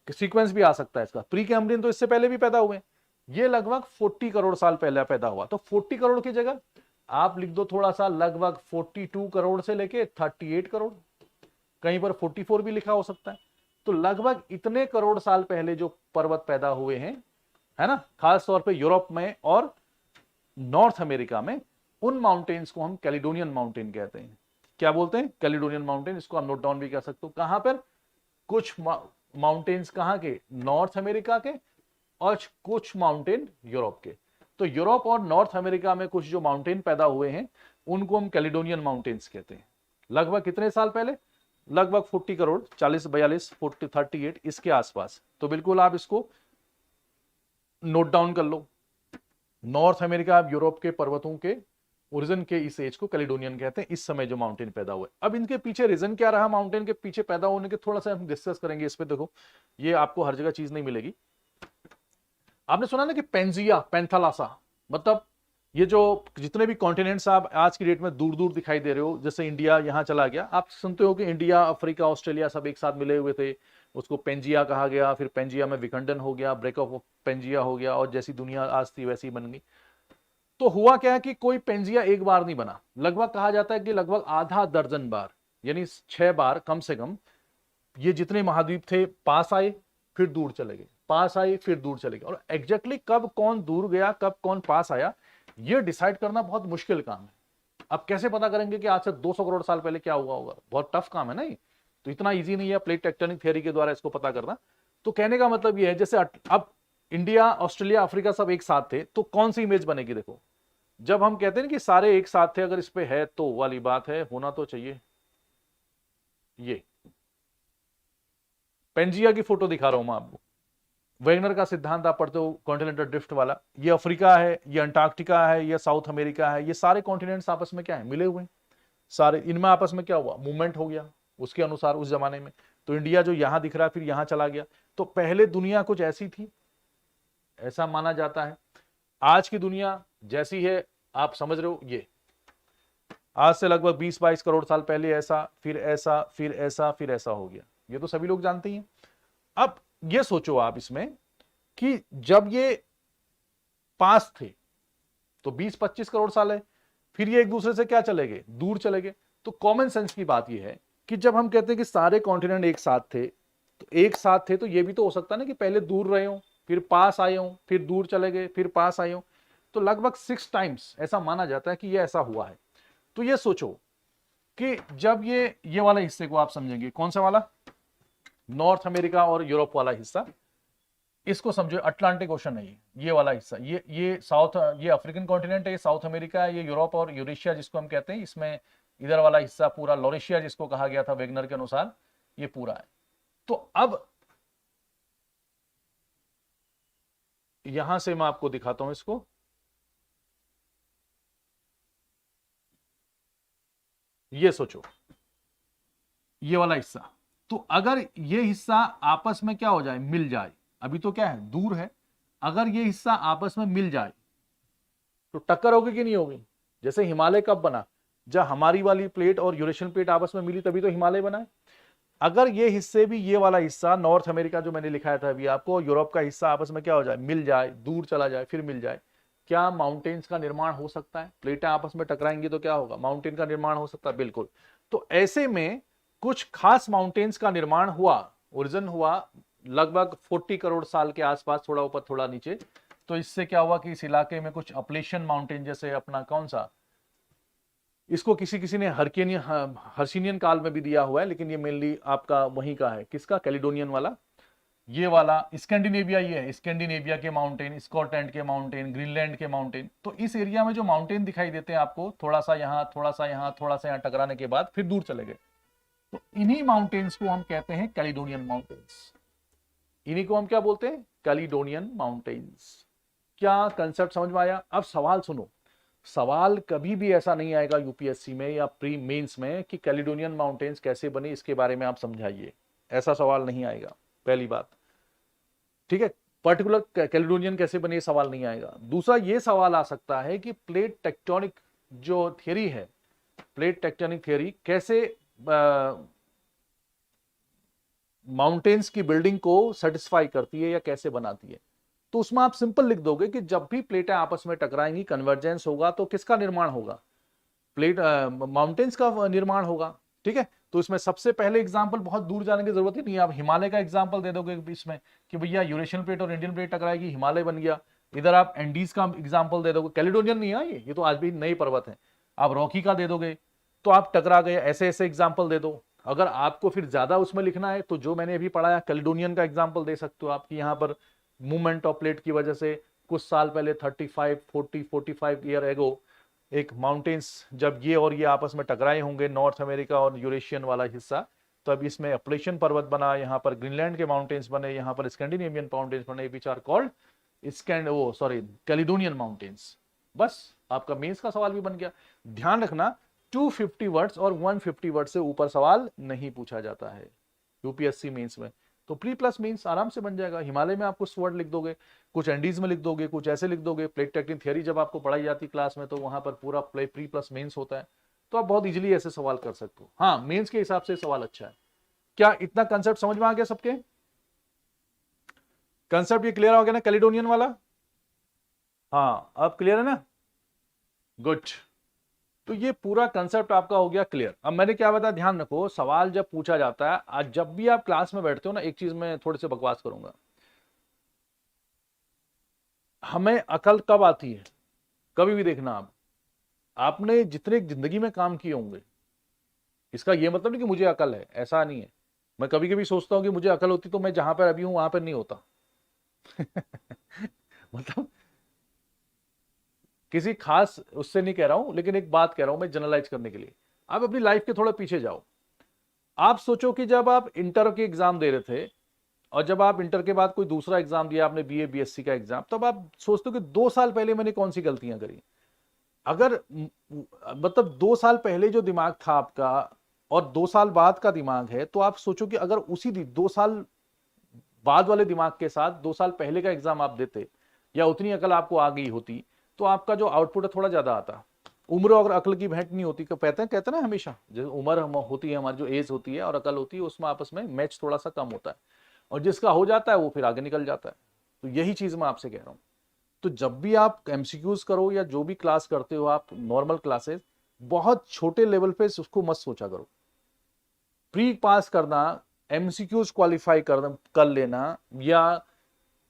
सीक्वेंस भी आ सकता है इसका, प्री कैम्ब्रियन तो इससे पहले भी पैदा हुए, ये लगभग 40 करोड़ साल पहले पैदा हुआ। तो 40 करोड़ की जगह आप लिख दो थोड़ा सा, लगभग 42 करोड़ से लेके 38 करोड़, कहीं पर 44 भी लिखा हो सकता है। तो लगभग इतने करोड़ साल पहले जो पर्वत पैदा हुए हैं, है ना, खास तौर पे यूरोप में और नॉर्थ अमेरिका में, उन माउंटेन्स को हम कैलिडोनियन माउंटेन कहते हैं। क्या बोलते हैं, कैलिडोनियन माउंटेन। इसको हम नोट डाउन भी कर सकते हो। कहां पर, कुछ माउंटेन्स कहां के, नॉर्थ अमेरिका के, और कुछ माउंटेन यूरोप के। तो यूरोप और नॉर्थ अमेरिका में कुछ जो माउंटेन पैदा हुए हैं, उनको हम कैलिडोनियन माउंटेन्स कहते हैं। लगभग कितने साल पहले, लगभग 40 करोड़, 40, 42, 40, 38 इसके आसपास। तो बिल्कुल आप इसको नोट डाउन कर लो। नॉर्थ अमेरिका, यूरोप के पर्वतों के ओरिजिन के इस एज को कैलिडोनियन कहते हैं, इस समय जो माउंटेन पैदा हुए। अब इनके पीछे रीजन क्या रहा माउंटेन के पीछे पैदा होने के, थोड़ा सा हम डिस्कस करेंगे इस पे। देखो ये आपको हर जगह चीज नहीं मिलेगी। आपने सुना ना कि पेंजिया, पैंथालासा, मतलब ये जो जितने भी कॉन्टिनेंट्स आप आज की डेट में दूर दूर दिखाई दे रहे हो, जैसे इंडिया यहां चला गया, आप सुनते हो कि इंडिया, अफ्रीका, ऑस्ट्रेलिया सब एक साथ मिले हुए थे, उसको पेंजिया कहा गया, फिर पेंजिया में विखंडन हो गया, ब्रेकअप ऑफ पेंजिया हो गया, और जैसी दुनिया आज थी वैसी बन गई। तो हुआ क्या है कि कोई पेंजिया एक बार नहीं बना, लगभग कहा जाता है कि लगभग आधा दर्जन बार, यानी 6 बार कम से कम, ये जितने महाद्वीप थे पास आए फिर दूर चले गए, पास आए फिर दूर चले गए। और एग्जैक्टली कब कौन दूर गया, कब कौन पास आया, ये डिसाइड करना बहुत मुश्किल काम है। अब कैसे पता करेंगे कि आज से 200 करोड़ साल पहले क्या हुआ होगा, बहुत टफ काम है ना ये, तो इतना इजी नहीं है प्लेट टेक्टोनिक थ्योरी के द्वारा इसको पता करना। तो कहने का मतलब ये है, जैसे अब इंडिया, ऑस्ट्रेलिया, अफ्रीका सब एक साथ थे, तो कौन सी इमेज बनेगी। देखो जब हम कहते हैं ना कि सारे एक साथ थे, अगर इस पे है तो वाली बात है, होना तो चाहिए। ये पेंजिया की फोटो दिखा रहा हूं मैं आपको, वेगनर का सिद्धांत आप पढ़ते हो, कॉन्टिनेंटल ड्रिफ्ट वाला। ये अफ्रीका है, ये अंटार्कटिका है, ये साउथ अमेरिका है, ये सारे कॉन्टिनेंट्स आपस में क्या है, मिले हुए हैं सारे। इनमें आपस में क्या हुआ, मूवमेंट हो गया उसके अनुसार उस जमाने में। तो इंडिया जो यहां दिख रहा है फिर यहां चला गया। तो पहले दुनिया कुछ ऐसी थी, ऐसा माना जाता है। आज की दुनिया जैसी है आप समझ रहे हो, ये आज से लगभग 20-22 करोड़ साल पहले ऐसा, फिर ऐसा, फिर ऐसा, फिर ऐसा हो गया। ये तो सभी लोग जानते ही हैं। अब ये सोचो आप इसमें कि जब ये पास थे तो 20-25 करोड़ साल है, फिर ये एक दूसरे से क्या चले गए, दूर चले गए। तो कॉमन सेंस की बात ये है कि जब हम कहते हैं कि सारे कॉन्टिनेंट एक साथ थे, तो एक साथ थे तो ये भी तो हो सकता है ना कि पहले दूर रहे हो, फिर पास आए हो, फिर दूर चले गए, फिर पास आए हो। तो लगभग 6 टाइम्स ऐसा माना जाता है कि ये ऐसा हुआ है। तो ये सोचो कि जब ये वाला हिस्से को आप समझेंगे, कौन सा वाला, नॉर्थ अमेरिका और यूरोप वाला हिस्सा, इसको समझो, अटलांटिक ओशन है ये वाला हिस्सा, ये साउथ, ये अफ्रीकन कॉन्टिनेंट है, ये साउथ अमेरिका है, ये यूरोप और यूरेशिया जिसको हम कहते हैं, इसमें इधर वाला हिस्सा पूरा लॉरेशिया जिसको कहा गया था वेगनर के अनुसार, ये पूरा है। तो अब यहां से मैं आपको दिखाता हूं इसको, ये सोचो ये वाला हिस्सा, तो अगर ये हिस्सा आपस में क्या हो जाए, मिल जाए, अभी तो क्या है दूर है, अगर ये हिस्सा आपस में मिल जाए तो टक्कर होगी कि नहीं होगी? जैसे हिमालय कब बना, जब हमारी वाली प्लेट और यूरेशियन प्लेट आपस में मिली तभी तो हिमालय बना है। अगर ये हिस्से भी, ये वाला हिस्सा नॉर्थ अमेरिका जो मैंने लिखाया था अभी आपको, यूरोप का हिस्सा आपस में क्या हो जाए, मिल जाए, दूर चला जाए फिर मिल जाए, क्या माउंटेन्स का निर्माण हो सकता है? प्लेटें आपस में टकराएंगी तो क्या होगा, माउंटेन का निर्माण हो सकता है, बिल्कुल। तो ऐसे में कुछ खास माउंटेन्स का निर्माण हुआ, ओरिजिन हुआ लगभग 40 करोड़ साल के आसपास, थोड़ा ऊपर थोड़ा नीचे। तो इससे क्या हुआ कि इस इलाके में कुछ अपलेशियन माउंटेन, जैसे अपना कौन सा, इसको किसी किसी ने हर्षिनियन काल में भी दिया हुआ है, लेकिन ये मेनली आपका वहीं का है, किसका, कैलिडोनियन वाला। ये वाला स्कैंडिनेविया, ये है स्कैंडिनेविया के माउंटेन, स्कॉटलैंड के माउंटेन, ग्रीनलैंड के माउंटेन। तो इस एरिया में जो माउंटेन दिखाई देते हैं आपको, थोड़ा सा यहाँ, थोड़ा सा यहाँ, थोड़ा सा यहाँ टकराने के बाद फिर दूर चले गए, तो इन्हीं माउंटेन्स को हम कहते हैं कैलिडोनियन माउंटेन्स। इन्हीं को हम क्या बोलते हैं, कैलिडोनियन माउंटेन्स। क्या कंसेप्ट समझ में आया? अब सवाल सुनो, सवाल कभी भी ऐसा नहीं आएगा यूपीएससी में या प्री मेंस में कि कैलिडोनियन माउंटेन्स कैसे बने इसके बारे में आप समझाइए, ऐसा सवाल नहीं आएगा, पहली बात, ठीक है। पर्टिकुलर कैलिडोनियन कैसे बने सवाल नहीं आएगा। दूसरा ये सवाल आ सकता है कि प्लेट टेक्टोनिक जो थियरी है, प्लेट टेक्टोनिक थियरी कैसे माउंटेन्स की बिल्डिंग को सेटिस्फाई करती है या कैसे बनाती है। तो उसमें आप सिंपल लिख दोगे कि जब भी प्लेटें आपस में टकराएंगी, कन्वर्जेंस होगा, तो किसका निर्माण होगा, प्लेट माउंटेन्स का निर्माण होगा, ठीक है। तो इसमें सबसे पहले एग्जांपल, बहुत दूर जाने की जरूरत ही नहीं है, आप हिमालय का एग्जांपल दे दोगे इसमें कि भैया यूरेशियन प्लेट और इंडियन प्लेट टकराएगी, हिमालय बन गया। इधर आप एंडीज का एग्जांपल दे दोगे, कैलिडोनियन नहीं है ये तो आज भी नए पर्वत है, आप रॉकी का दे दोगे तो आप टकरा गए, ऐसे ऐसे एग्जाम्पल दे दो। अगर आपको फिर ज्यादा उसमें लिखना है तो जो मैंने अभी पढ़ाया कैलिडोनियन का एग्जाम्पल दे सकते हो, आपकी यहाँ पर मूवमेंट ऑफ प्लेट की वजह से कुछ साल पहले 35, 40, 45 ईयर एगो एक माउंटेन्स जब ये और ये आपस में टकराए होंगे, नॉर्थ अमेरिका और यूरेशियन वाला हिस्सा, तो अब इसमें अपलेशियन पर्वत बना, यहाँ पर ग्रीनलैंड के माउंटेन्स बने, यहाँ पर स्कैंडिनेवियन माउंटेन्स बने, which are called Caledonian mountains. बस आपका मेंस का सवाल भी बन गया। ध्यान रखना 250 वर्ड्स और 150 वर्ड से ऊपर सवाल नहीं पूछा जाता है यूपीएससी मेंस में। तो प्री प्लस मेंस आराम से बन जाएगा। हिमालय में आप कुछ वर्ड लिख दोगे, कुछ एंडीज में लिख दोगे, कुछ ऐसे लिख दोगे। प्लेट टेक्टोनिक थियरी जब आपको पढ़ाई जाती क्लास में तो वहां पर पूरा प्री प्लस मेंस होता है, तो आप बहुत इजीली ऐसे सवाल कर सकते हो। हाँ, मेंस के हिसाब से सवाल अच्छा है। क्या इतना कंसेप्ट समझ में आ गया सबके? कंसेप्ट ये क्लियर हो गया ना कैलिडोनियन वाला? हाँ, अब क्लियर है ना? गुड। तो ये पूरा कंसेप्ट आपका हो गया क्लियर। अब मैंने क्या बताया, ध्यान रखो, सवाल जब पूछा जाता है, आज जब भी आप क्लास में बैठते हो ना, एक चीज मैं थोड़ी सी बकवास करूंगा, हमें अकल कब आती है, कभी भी देखना आप, आपने जितने जिंदगी में काम किए होंगे, इसका ये मतलब नहीं कि मुझे अकल है, ऐसा नहीं है। मैं कभी कभी सोचता हूं कि मुझे अकल होती तो मैं जहां पर अभी हूं वहां पर नहीं होता। मतलब किसी खास उससे नहीं कह रहा हूं, लेकिन एक बात कह रहा हूं मैं जनरलाइज करने के लिए। आप अपनी लाइफ के थोड़ा पीछे जाओ, आप सोचो कि जब आप इंटर के एग्जाम दे रहे थे और जब आप इंटर के बाद कोई दूसरा एग्जाम दिया, आपने बीए बीएससी का एग्जाम, तब आप सोचते हो कि 2 साल पहले मैंने कौन सी गलतियां करी। अगर मतलब 2 साल पहले जो दिमाग था आपका और 2 साल बाद का दिमाग है, तो आप सोचो कि अगर उसी 2 साल बाद वाले दिमाग के साथ 2 साल पहले का एग्जाम आप देते या उतनी अकल आपको आ गई होती, तो आपका जो आउटपुट है थोड़ा ज्यादा आता। उम्र और अकल की भेंट नहीं होती, कहते हैं ना हमेशा, जो उम्र होती है हमारी, जो एज होती है और अकल होती है, उसमें आपस में मैच थोड़ा सा कम होता है, और जिसका हो जाता है वो फिर आगे निकल जाता है। तो यही चीज मैं आपसे कह रहा हूं। तो जब भी आप एमसीक्यूज करो या जो भी क्लास करते हो आप, नॉर्मल क्लासेस, बहुत छोटे लेवल पे उसको मत सोचा करो। प्री पास करना, एमसीक्यूज क्वालिफाई कर लेना या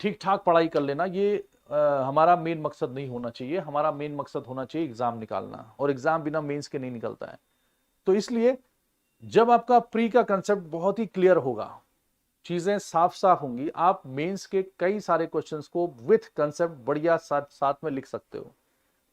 ठीक ठाक पढ़ाई कर लेना, ये हमारा मेन मकसद नहीं होना चाहिए। हमारा मेन मकसद होना चाहिए एग्जाम निकालना, और एग्जाम बिना मेंस के नहीं निकलता है। तो इसलिए जब आपका प्री का कंसेप्ट बहुत ही क्लियर होगा, चीजें साफ साफ होंगी, आप मेंस के कई सारे क्वेश्चंस को विथ कंसेप्ट बढ़िया साथ साथ में लिख सकते हो।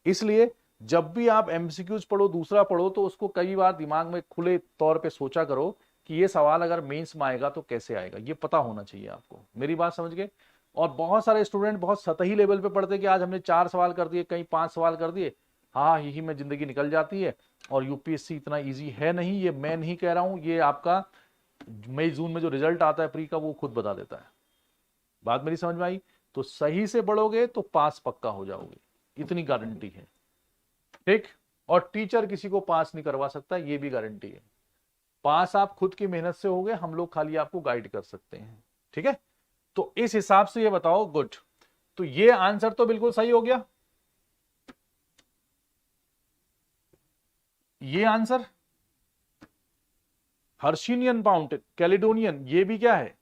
इसलिए जब भी आप एमसीक्यूज पढ़ो, दूसरा पढ़ो, तो उसको कई बार दिमाग में खुले तौर पे सोचा करो कि ये सवाल अगर मेंस में आएगा तो कैसे आएगा, ये पता होना चाहिए आपको। मेरी बात समझ गए? और बहुत सारे स्टूडेंट बहुत सतही लेवल पे पढ़ते कि आज हमने 4 सवाल कर दिए, कहीं 5 सवाल कर दिए, हाँ यही में जिंदगी निकल जाती है। और यूपीएससी इतना ईजी है नहीं, ये मैं नहीं कह रहा हूं, ये आपका मई जून में जो रिजल्ट आता है प्री का वो खुद बता देता है। बात मेरी समझ में आई? तो सही से पढ़ोगे तो पास पक्का हो जाओगे, इतनी गारंटी है। ठीक? और टीचर किसी को पास नहीं करवा सकता, ये भी गारंटी है। पास आप खुद की मेहनत से होगे, हम लोग खाली आपको गाइड कर सकते हैं। ठीक है? तो इस हिसाब से ये बताओ। गुड। तो ये आंसर तो बिल्कुल सही हो गया। ये आंसर हर्षिनियन माउंटेन, कैलिडोनियन, ये भी क्या है?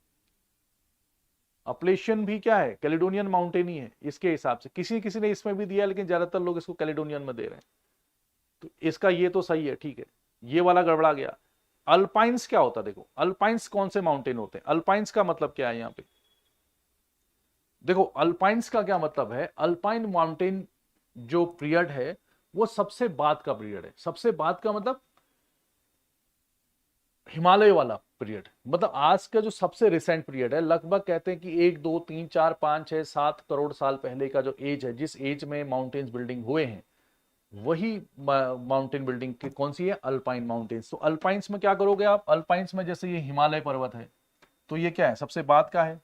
अपलेशियन भी क्या है? कैलिडोनियन माउंटेन ही है इसके हिसाब से। किसी किसी ने इसमें भी दिया, लेकिन ज्यादातर लोग इसको कैलिडोनियन में दे रहे हैं। तो इसका ये तो सही है, ठीक है। ये वाला गड़बड़ा गया। अल्पाइंस क्या होता है? देखो अल्पाइंस कौन से माउंटेन होते हैं? अल्पाइंस का मतलब क्या है यहां पे? देखो अल्पाइंस का क्या मतलब है? अल्पाइन माउंटेन जो पीरियड है वो सबसे बाद का पीरियड है। सबसे बाद का मतलब हिमालय वाला पीरियड, मतलब आज का जो सबसे रिसेंट पीरियड है। लगभग कहते हैं कि 1 2 3 4 5 6 7 करोड़ साल पहले का जो एज है, जिस एज में माउंटेन्स बिल्डिंग हुए हैं, वही माउंटेन बिल्डिंग की कौन सी है? Alpine mountains. तो अल्पाइंस में क्या करोगे आप? अल्पाइंस में जैसे ये हिमालय पर्वत है, तो ये क्या है? सबसे बाद का है।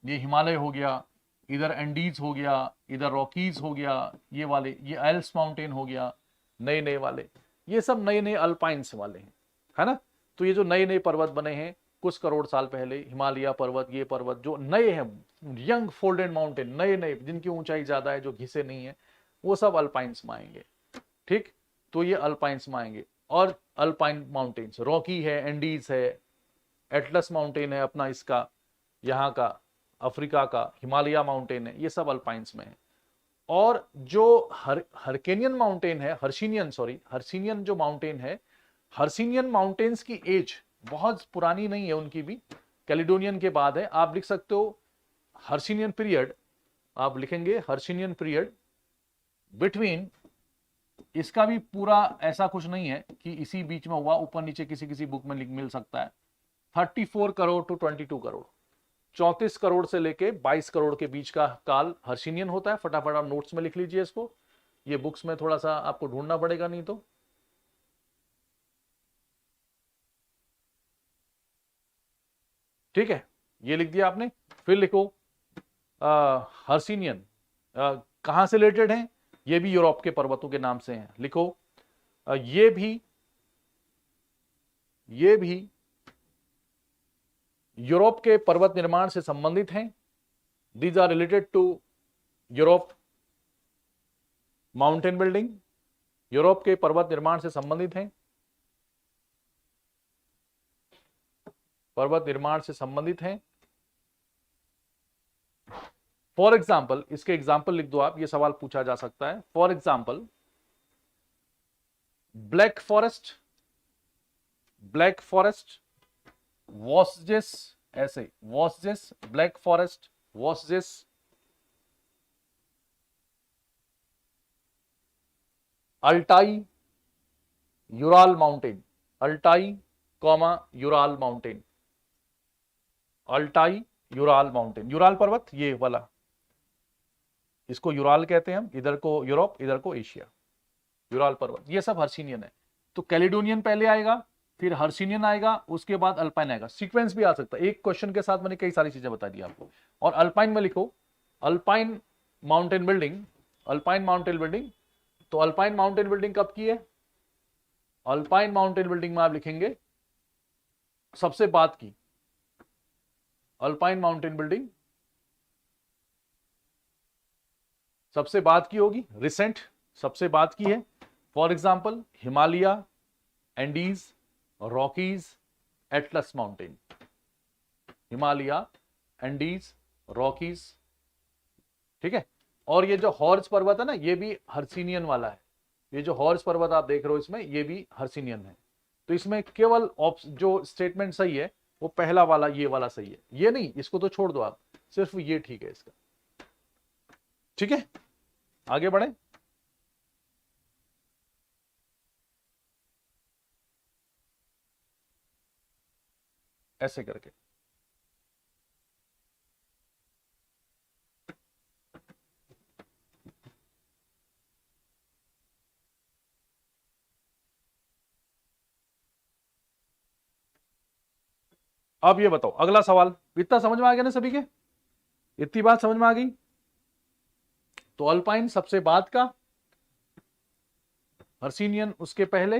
ये हिमालय हो गया, इधर एंडीज हो गया, इधर रॉकीज हो गया, ये वाले ये एल्स माउंटेन हो गया, नए नए वाले, ये सब नए नए अल्पाइंस वाले हैं, है ना। तो ये जो नए नए पर्वत बने हैं कुछ करोड़ साल पहले, हिमालय पर्वत, ये पर्वत जो नए हैं, यंग फोल्डेड माउंटेन, नए नए जिनकी ऊंचाई ज्यादा है, जो घिसे नहीं है, वो सब अल्पाइंस में आएंगे। ठीक? तो ये अल्पाइंस में आएंगे। और अल्पाइन माउंटेन्स, रॉकी है, एंडीज है, एटलस माउंटेन है अपना इसका, यहाँ का अफ्रीका का, हिमालय माउंटेन है, ये सब अल्पाइंस में है। और जो हरकेनियन माउंटेन है, हर्सिनियन जो माउंटेन है, हर्सिनियन माउंटेन्स की एज बहुत पुरानी नहीं है, उनकी भी कैलिडोनियन के बाद है। आप लिख सकते हो हर्सिनियन पीरियड, आप लिखेंगे हर्सिनियन पीरियड बिटवीन, इसका भी पूरा ऐसा कुछ नहीं है कि इसी बीच में हुआ, ऊपर नीचे किसी किसी बुक में मिल सकता है। 34 करोड़ टू 22 करोड़, 34 करोड़ से लेके 22 करोड़ के बीच का काल हर्सिनियन होता है। फटाफट आप नोट्स में लिख लीजिए इसको, ये बुक्स में थोड़ा सा आपको ढूंढना पड़ेगा नहीं तो। ठीक है, ये लिख दिया आपने। फिर लिखो हर्सिनियन कहां से रिलेटेड है? ये भी यूरोप के पर्वतों के नाम से हैं। लिखो ये भी यूरोप के पर्वत निर्माण से संबंधित हैं। These are related to Europe mountain building, Europe के पर्वत निर्माण से संबंधित हैं, पर्वत निर्माण से संबंधित हैं। फॉर एग्जाम्पल, इसके एग्जाम्पल लिख दो आप, ये सवाल पूछा जा सकता है। For example Black Forest Vosges, ऐसे Vosges, Black Forest Vosges, Altai Ural mountain, Altai comma Ural mountain, Altai Ural mountain, Ural पर्वत ये वाला, इसको यूराल कहते हैं हम, इधर को यूरोप, इधर को एशिया, यूराल पर्वत, ये सब हर्सिनियन है। तो कैलिडोनियन पहले आएगा, फिर हर्सिनियन आएगा, उसके बाद अल्पाइन आएगा। सीक्वेंस भी आ सकता है, एक क्वेश्चन के साथ मैंने कई सारी चीजें बता दी आपको। और अल्पाइन में लिखो alpine mountain building, alpine mountain building. तो अल्पाइन माउंटेन बिल्डिंग कब की है? अल्पाइन माउंटेन बिल्डिंग में आप लिखेंगे सबसे बाद की, अल्पाइन माउंटेन बिल्डिंग सबसे बाद की होगी, रिसेंट सबसे बाद की है। For example Himalaya, Andes, Rockies, Atlas mountain, Himalaya, Andes, Rockies. ठीक है। और ये जो हॉर्स पर्वत है ना, ये भी हर्सिनियन वाला है। ये जो हॉर्स पर्वत आप देख रहे हो इसमें, ये भी हर्सिनियन है। तो इसमें केवल जो स्टेटमेंट सही है वो पहला वाला ये वाला सही है, ये नहीं, इसको तो छोड़ दो आप, सिर्फ ये ठीक है इसका। ठीक है, आगे बढ़े। ऐसे करके अब ये बताओ अगला सवाल, इतना समझ में आ गया ना सभी के, इतनी बात समझ में आ गई। तो अल्पाइन सबसे बाद का, हर्सिनियन उसके पहले,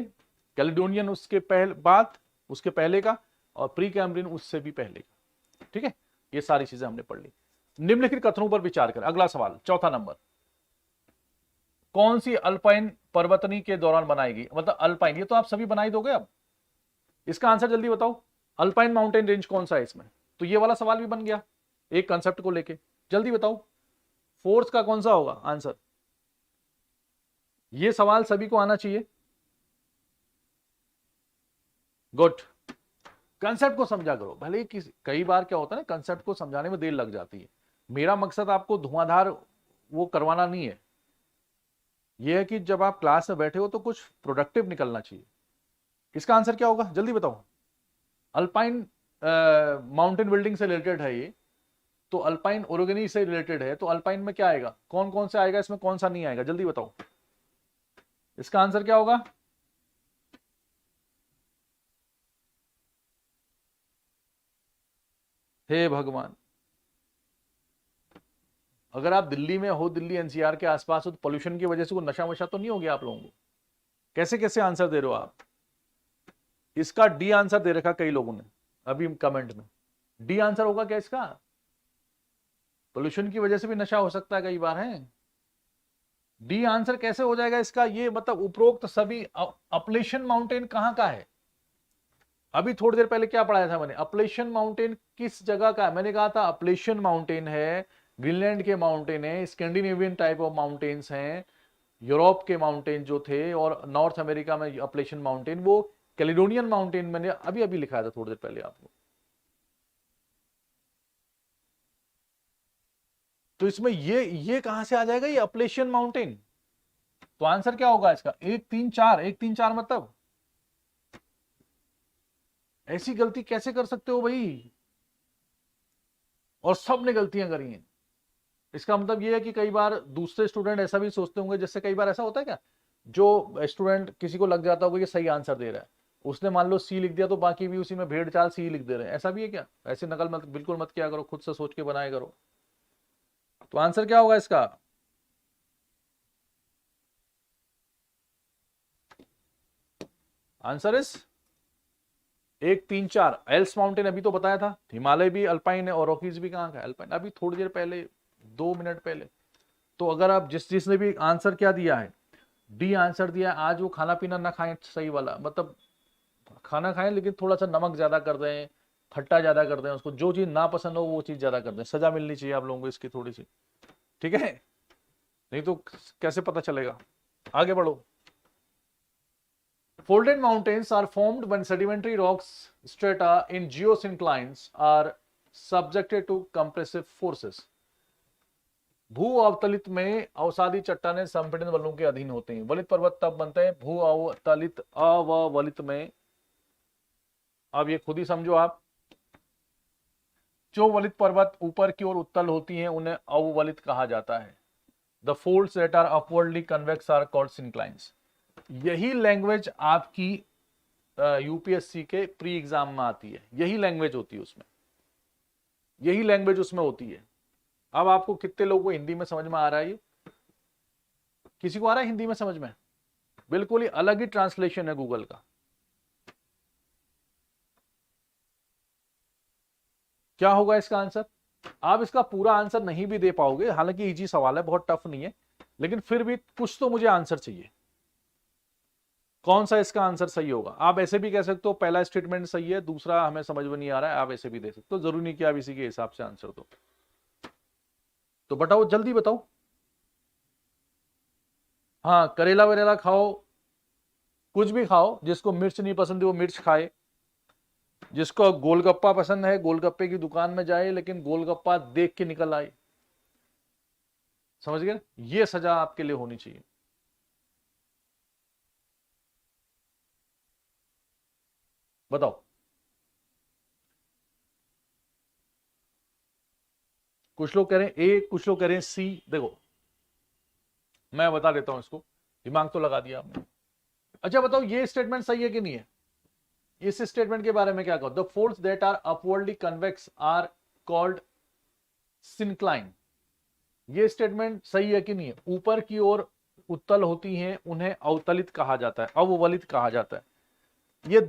कैलिडोनियन उसके पहले बाद, उसके पहले का, और प्री कैम्ब्रियन उससे भी पहले का। ठीक है, ये सारी चीजें हमने पढ़ ली। निम्नलिखित कथनों पर विचार करें। अगला सवाल, चौथा नंबर, कौन सी अल्पाइन पर्वतनी के दौरान बनाएगी, मतलब अल्पाइन, ये तो आप सभी बना ही दोगे। अब इसका आंसर जल्दी बताओ, अल्पाइन माउंटेन रेंज कौन सा है इसमें। तो ये वाला सवाल भी बन गया एक कंसेप्ट को लेके, जल्दी बताओ फोर्स का कौन सा होगा आंसर। ये सवाल सभी को आना चाहिए। गुड, कंसेप्ट को समझा करो, भले ही कई बार क्या होता है ना, कंसेप्ट को समझाने में देर लग जाती है। मेरा मकसद आपको धुआंधार वो करवाना नहीं है, यह है कि जब आप क्लास में बैठे हो तो कुछ प्रोडक्टिव निकलना चाहिए। इसका आंसर क्या होगा जल्दी बताओ। अल्पाइन माउंटेन बिल्डिंग से रिलेटेड है ये, तो अल्पाइन ओरिगेनी से रिलेटेड है, तो अल्पाइन में क्या आएगा, कौन कौन से आएगा इसमें, कौन सा नहीं आएगा, जल्दी बताओ इसका आंसर क्या होगा। हे भगवान, अगर आप दिल्ली में हो, दिल्ली एनसीआर के आसपास हो, तो पोल्यूशन की वजह से कोई नशा वशा तो नहीं हो गया आप लोगों को। कैसे कैसे आंसर दे रहे हो आप। इसका डी आंसर दे रखा कई लोगों ने अभी कमेंट में, डी आंसर होगा क्या इसका। पोल्यूशन की वजह से भी नशा हो सकता है कई बार है। डी आंसर कैसे हो जाएगा इसका, ये मतलब उपरोक्त सभी। अपलेशन माउंटेन कहां का है, अभी थोड़ी देर पहले क्या पढ़ाया था मैंने, अपलेशन माउंटेन किस जगह का है। मैंने कहा था अपलेशन माउंटेन है, ग्रीनलैंड के माउंटेन है, स्कैंडिनेवियन टाइप ऑफ माउंटेन्स हैं, यूरोप के माउंटेन जो थे, और नॉर्थ अमेरिका में अपलेशन माउंटेन, वो कैलिडोनियन माउंटेन मैंने अभी अभी लिखाया था थोड़ी देर पहले आपको। तो इसमें ये कहां से आ जाएगा, ये अपलेशियन माउंटेन। तो आंसर क्या होगा इसका, 1 3 4, 1 3 4 मतलब। ऐसी गलती कैसे कर सकते हो भाई, और सबने गलतियां करी हैं। इसका मतलब ये है कि कई बार दूसरे स्टूडेंट ऐसा भी सोचते होंगे, जैसे कई बार ऐसा होता है क्या, जो स्टूडेंट किसी को लग जाता होगा ये सही आंसर दे रहा है, उसने मान लो सी लिख दिया तो बाकी भी उसी में भेड़ चाल सी लिख दे रहे हैं, ऐसा भी है क्या। ऐसी नकल मत बिल्कुल मत किया करो, खुद से सोच के बनाया करो। तो आंसर क्या होगा इसका, आंसर इज 1 3 4। एल्स माउंटेन अभी तो बताया था, हिमालय भी अल्पाइन है, और रॉकीज भी कहाँ का है, अल्पाइन, अभी थोड़ी देर पहले 2 मिनट पहले। तो अगर आप जिसने भी आंसर क्या दिया है, डी आंसर दिया है, आज वो खाना पीना ना खाएं सही वाला, मतलब खाना खाएं लेकिन थोड़ा सा नमक ज्यादा कर दें, खट्टा ज्यादा कर दें, उसको जो चीज ना पसंद हो वो चीज ज्यादा कर दें, सजा मिलनी चाहिए आप लोगों को इसकी थोड़ी सी। ठीक है, नहीं तो कैसे पता चलेगा। आगे बढ़ो। Folded mountains are formed when sedimentary rocks strata in geosynclines are subjected to compressive forces. भू अवतलित में अवसादी चट्टानें संपीड़न बलों के अधीन होते हैं। वलित पर्वत तब बनते हैं भू अवतलित अववलित में। अब ये खुद ही समझो आप, जो वलित पर्वत ऊपर की ओर उत्तल होती हैं उन्हें अववलित कहा जाता है। The folds that are upwardly convex are called synclines. यही लैंग्वेज आपकी यूपीएससी के प्री एग्जाम में आती है, यही लैंग्वेज होती है उसमें, यही लैंग्वेज उसमें होती है। अब आपको कितने लोगों को हिंदी में समझ में आ रहा है, ये किसी को आ रहा है हिंदी में समझ में। बिल्कुल ही अलग ही ट्रांसलेशन है गूगल का। क्या होगा इसका आंसर, आप इसका पूरा आंसर नहीं भी दे पाओगे, हालांकि इजी सवाल है, बहुत टफ नहीं है, लेकिन फिर भी कुछ तो मुझे आंसर चाहिए। कौन सा इसका आंसर सही होगा। आप ऐसे भी कह सकते हो पहला स्टेटमेंट सही है, दूसरा हमें समझ में नहीं आ रहा है, आप ऐसे भी दे सकते हो, जरूरी नहीं कि आप इसी के हिसाब से आंसर दो। तो बताओ जल्दी बताओ। हाँ, करेला वरेला खाओ, कुछ भी खाओ, जिसको मिर्च नहीं पसंद है वो मिर्च खाए, जिसको गोलगप्पा पसंद है गोलगप्पे की दुकान में जाए, लेकिन गोलगप्पा देख के निकल आए। समझ गए? ये सजा आपके लिए होनी चाहिए। बताओ। कुछ लोग कह रहे हैं ए, कुछ लोग कह रहे हैं सी। देखो मैं बता देता हूं इसको, दिमाग तो लगा दिया आपने। अच्छा बताओ ये स्टेटमेंट सही है कि नहीं है? इस स्टेटमेंट के बारे में क्या कहो? The force that are upwardly convex are called syncline. ये स्टेटमेंट सही है कि नहीं है? ऊपर की ओर उत्तल होती हैं उन्हें अवतलित कहा जाता है, अववलित कहा जाता है। ये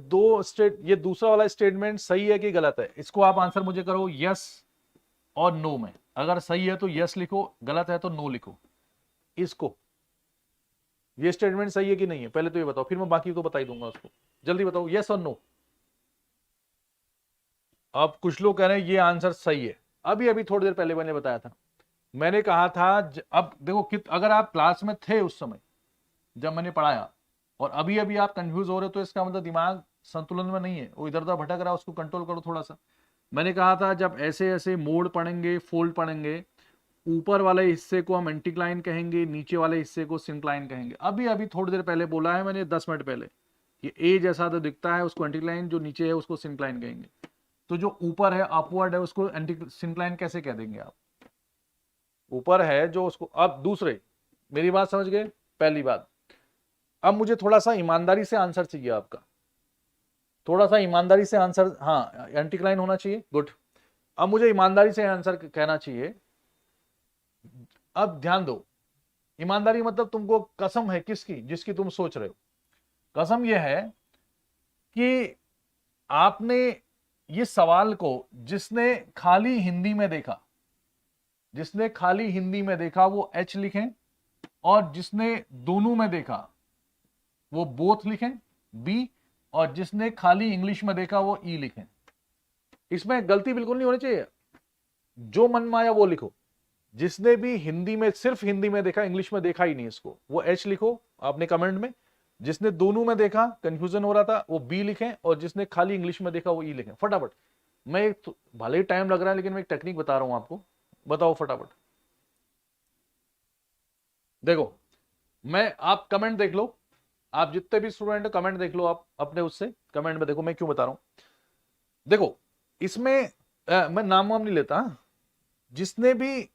दूसरा वाला स्टेटमेंट सही है कि गलत है? इसको आप आंसर मुझे करो यस और नो में। अगर सही है तो यस लिखो, गलत है तो नो लिखो। इसको, ये स्टेटमेंट सही है कि नहीं है पहले तो ये बताओ, फिर मैं बाकी को बता ही दूंगा उसको। जल्दी बताओ यस और नो। अब कुछ लोग कह रहे हैं ये आंसर सही है। अभी अभी थोड़ी देर पहले मैंने बताया था, मैंने कहा था अब देखो अगर आप क्लास में थे उस समय जब मैंने पढ़ाया और अभी अभी आप कंफ्यूज हो रहे हो, तो इसका मतलब दिमाग संतुलन में नहीं है, वो इधर उधर भटक रहा है, उसको कंट्रोल करो थोड़ा सा। मैंने कहा था जब ऐसे ऐसे मोड़ पढ़ेंगे, फोल्ड पढ़ेंगे, ऊपर वाले हिस्से को हम एंटीक्लाइन कहेंगे, नीचे वाले हिस्से को सिंक्लाइन कहेंगे। अभी अभी थोड़ी देर पहले बोला है मैंने, 10 मिनट पहले, कि ए जैसा तो दिखता है उसको एंटीक्लाइन, जो नीचे है उसको सिंक्लाइन कहेंगे। तो जो ऊपर है अपवर्ड है उसको एंटी सिंक्लाइन कैसे कह देंगे आप? ऊपर है जो उसको, अब दूसरे, मेरी बात समझ गए? पहली बात, अब मुझे थोड़ा सा ईमानदारी से आंसर चाहिए आपका, थोड़ा सा ईमानदारी से आंसर। हाँ एंटीक्लाइन होना चाहिए, गुड। अब मुझे ईमानदारी से आंसर कहना चाहिए। अब ध्यान दो, ईमानदारी मतलब तुमको कसम है किसकी, जिसकी तुम सोच रहे हो। कसम यह है कि आपने ये सवाल को, जिसने खाली हिंदी में देखा, जिसने खाली हिंदी में देखा वो एच लिखें, और जिसने दोनों में देखा वो बोथ लिखें बी, और जिसने खाली इंग्लिश में देखा वो ई लिखें। इसमें गलती बिल्कुल नहीं होनी चाहिए, जो मन में आया वो लिखो। जिसने भी हिंदी में, सिर्फ हिंदी में देखा, इंग्लिश में देखा ही नहीं इसको, वो एच लिखो आपने कमेंट में। जिसने दोनों में देखा, कंफ्यूजन हो रहा था, वो बी लिखें, और जिसने खाली इंग्लिश में देखा वो ई लिखें फटाफट। मैं भले ही टाइम लग रहा है लेकिन मैं एक टेक्निक बता रहा हूं आपको, बताओ फटाफट। देखो आप कमेंट देख लो, आप जितने भी स्टूडेंट कमेंट देख लो, आप अपने उससे कमेंट में देखो मैं क्यों बता रहा हूं। देखो इसमें मैं नाम वाम नहीं लेता, जिसने भी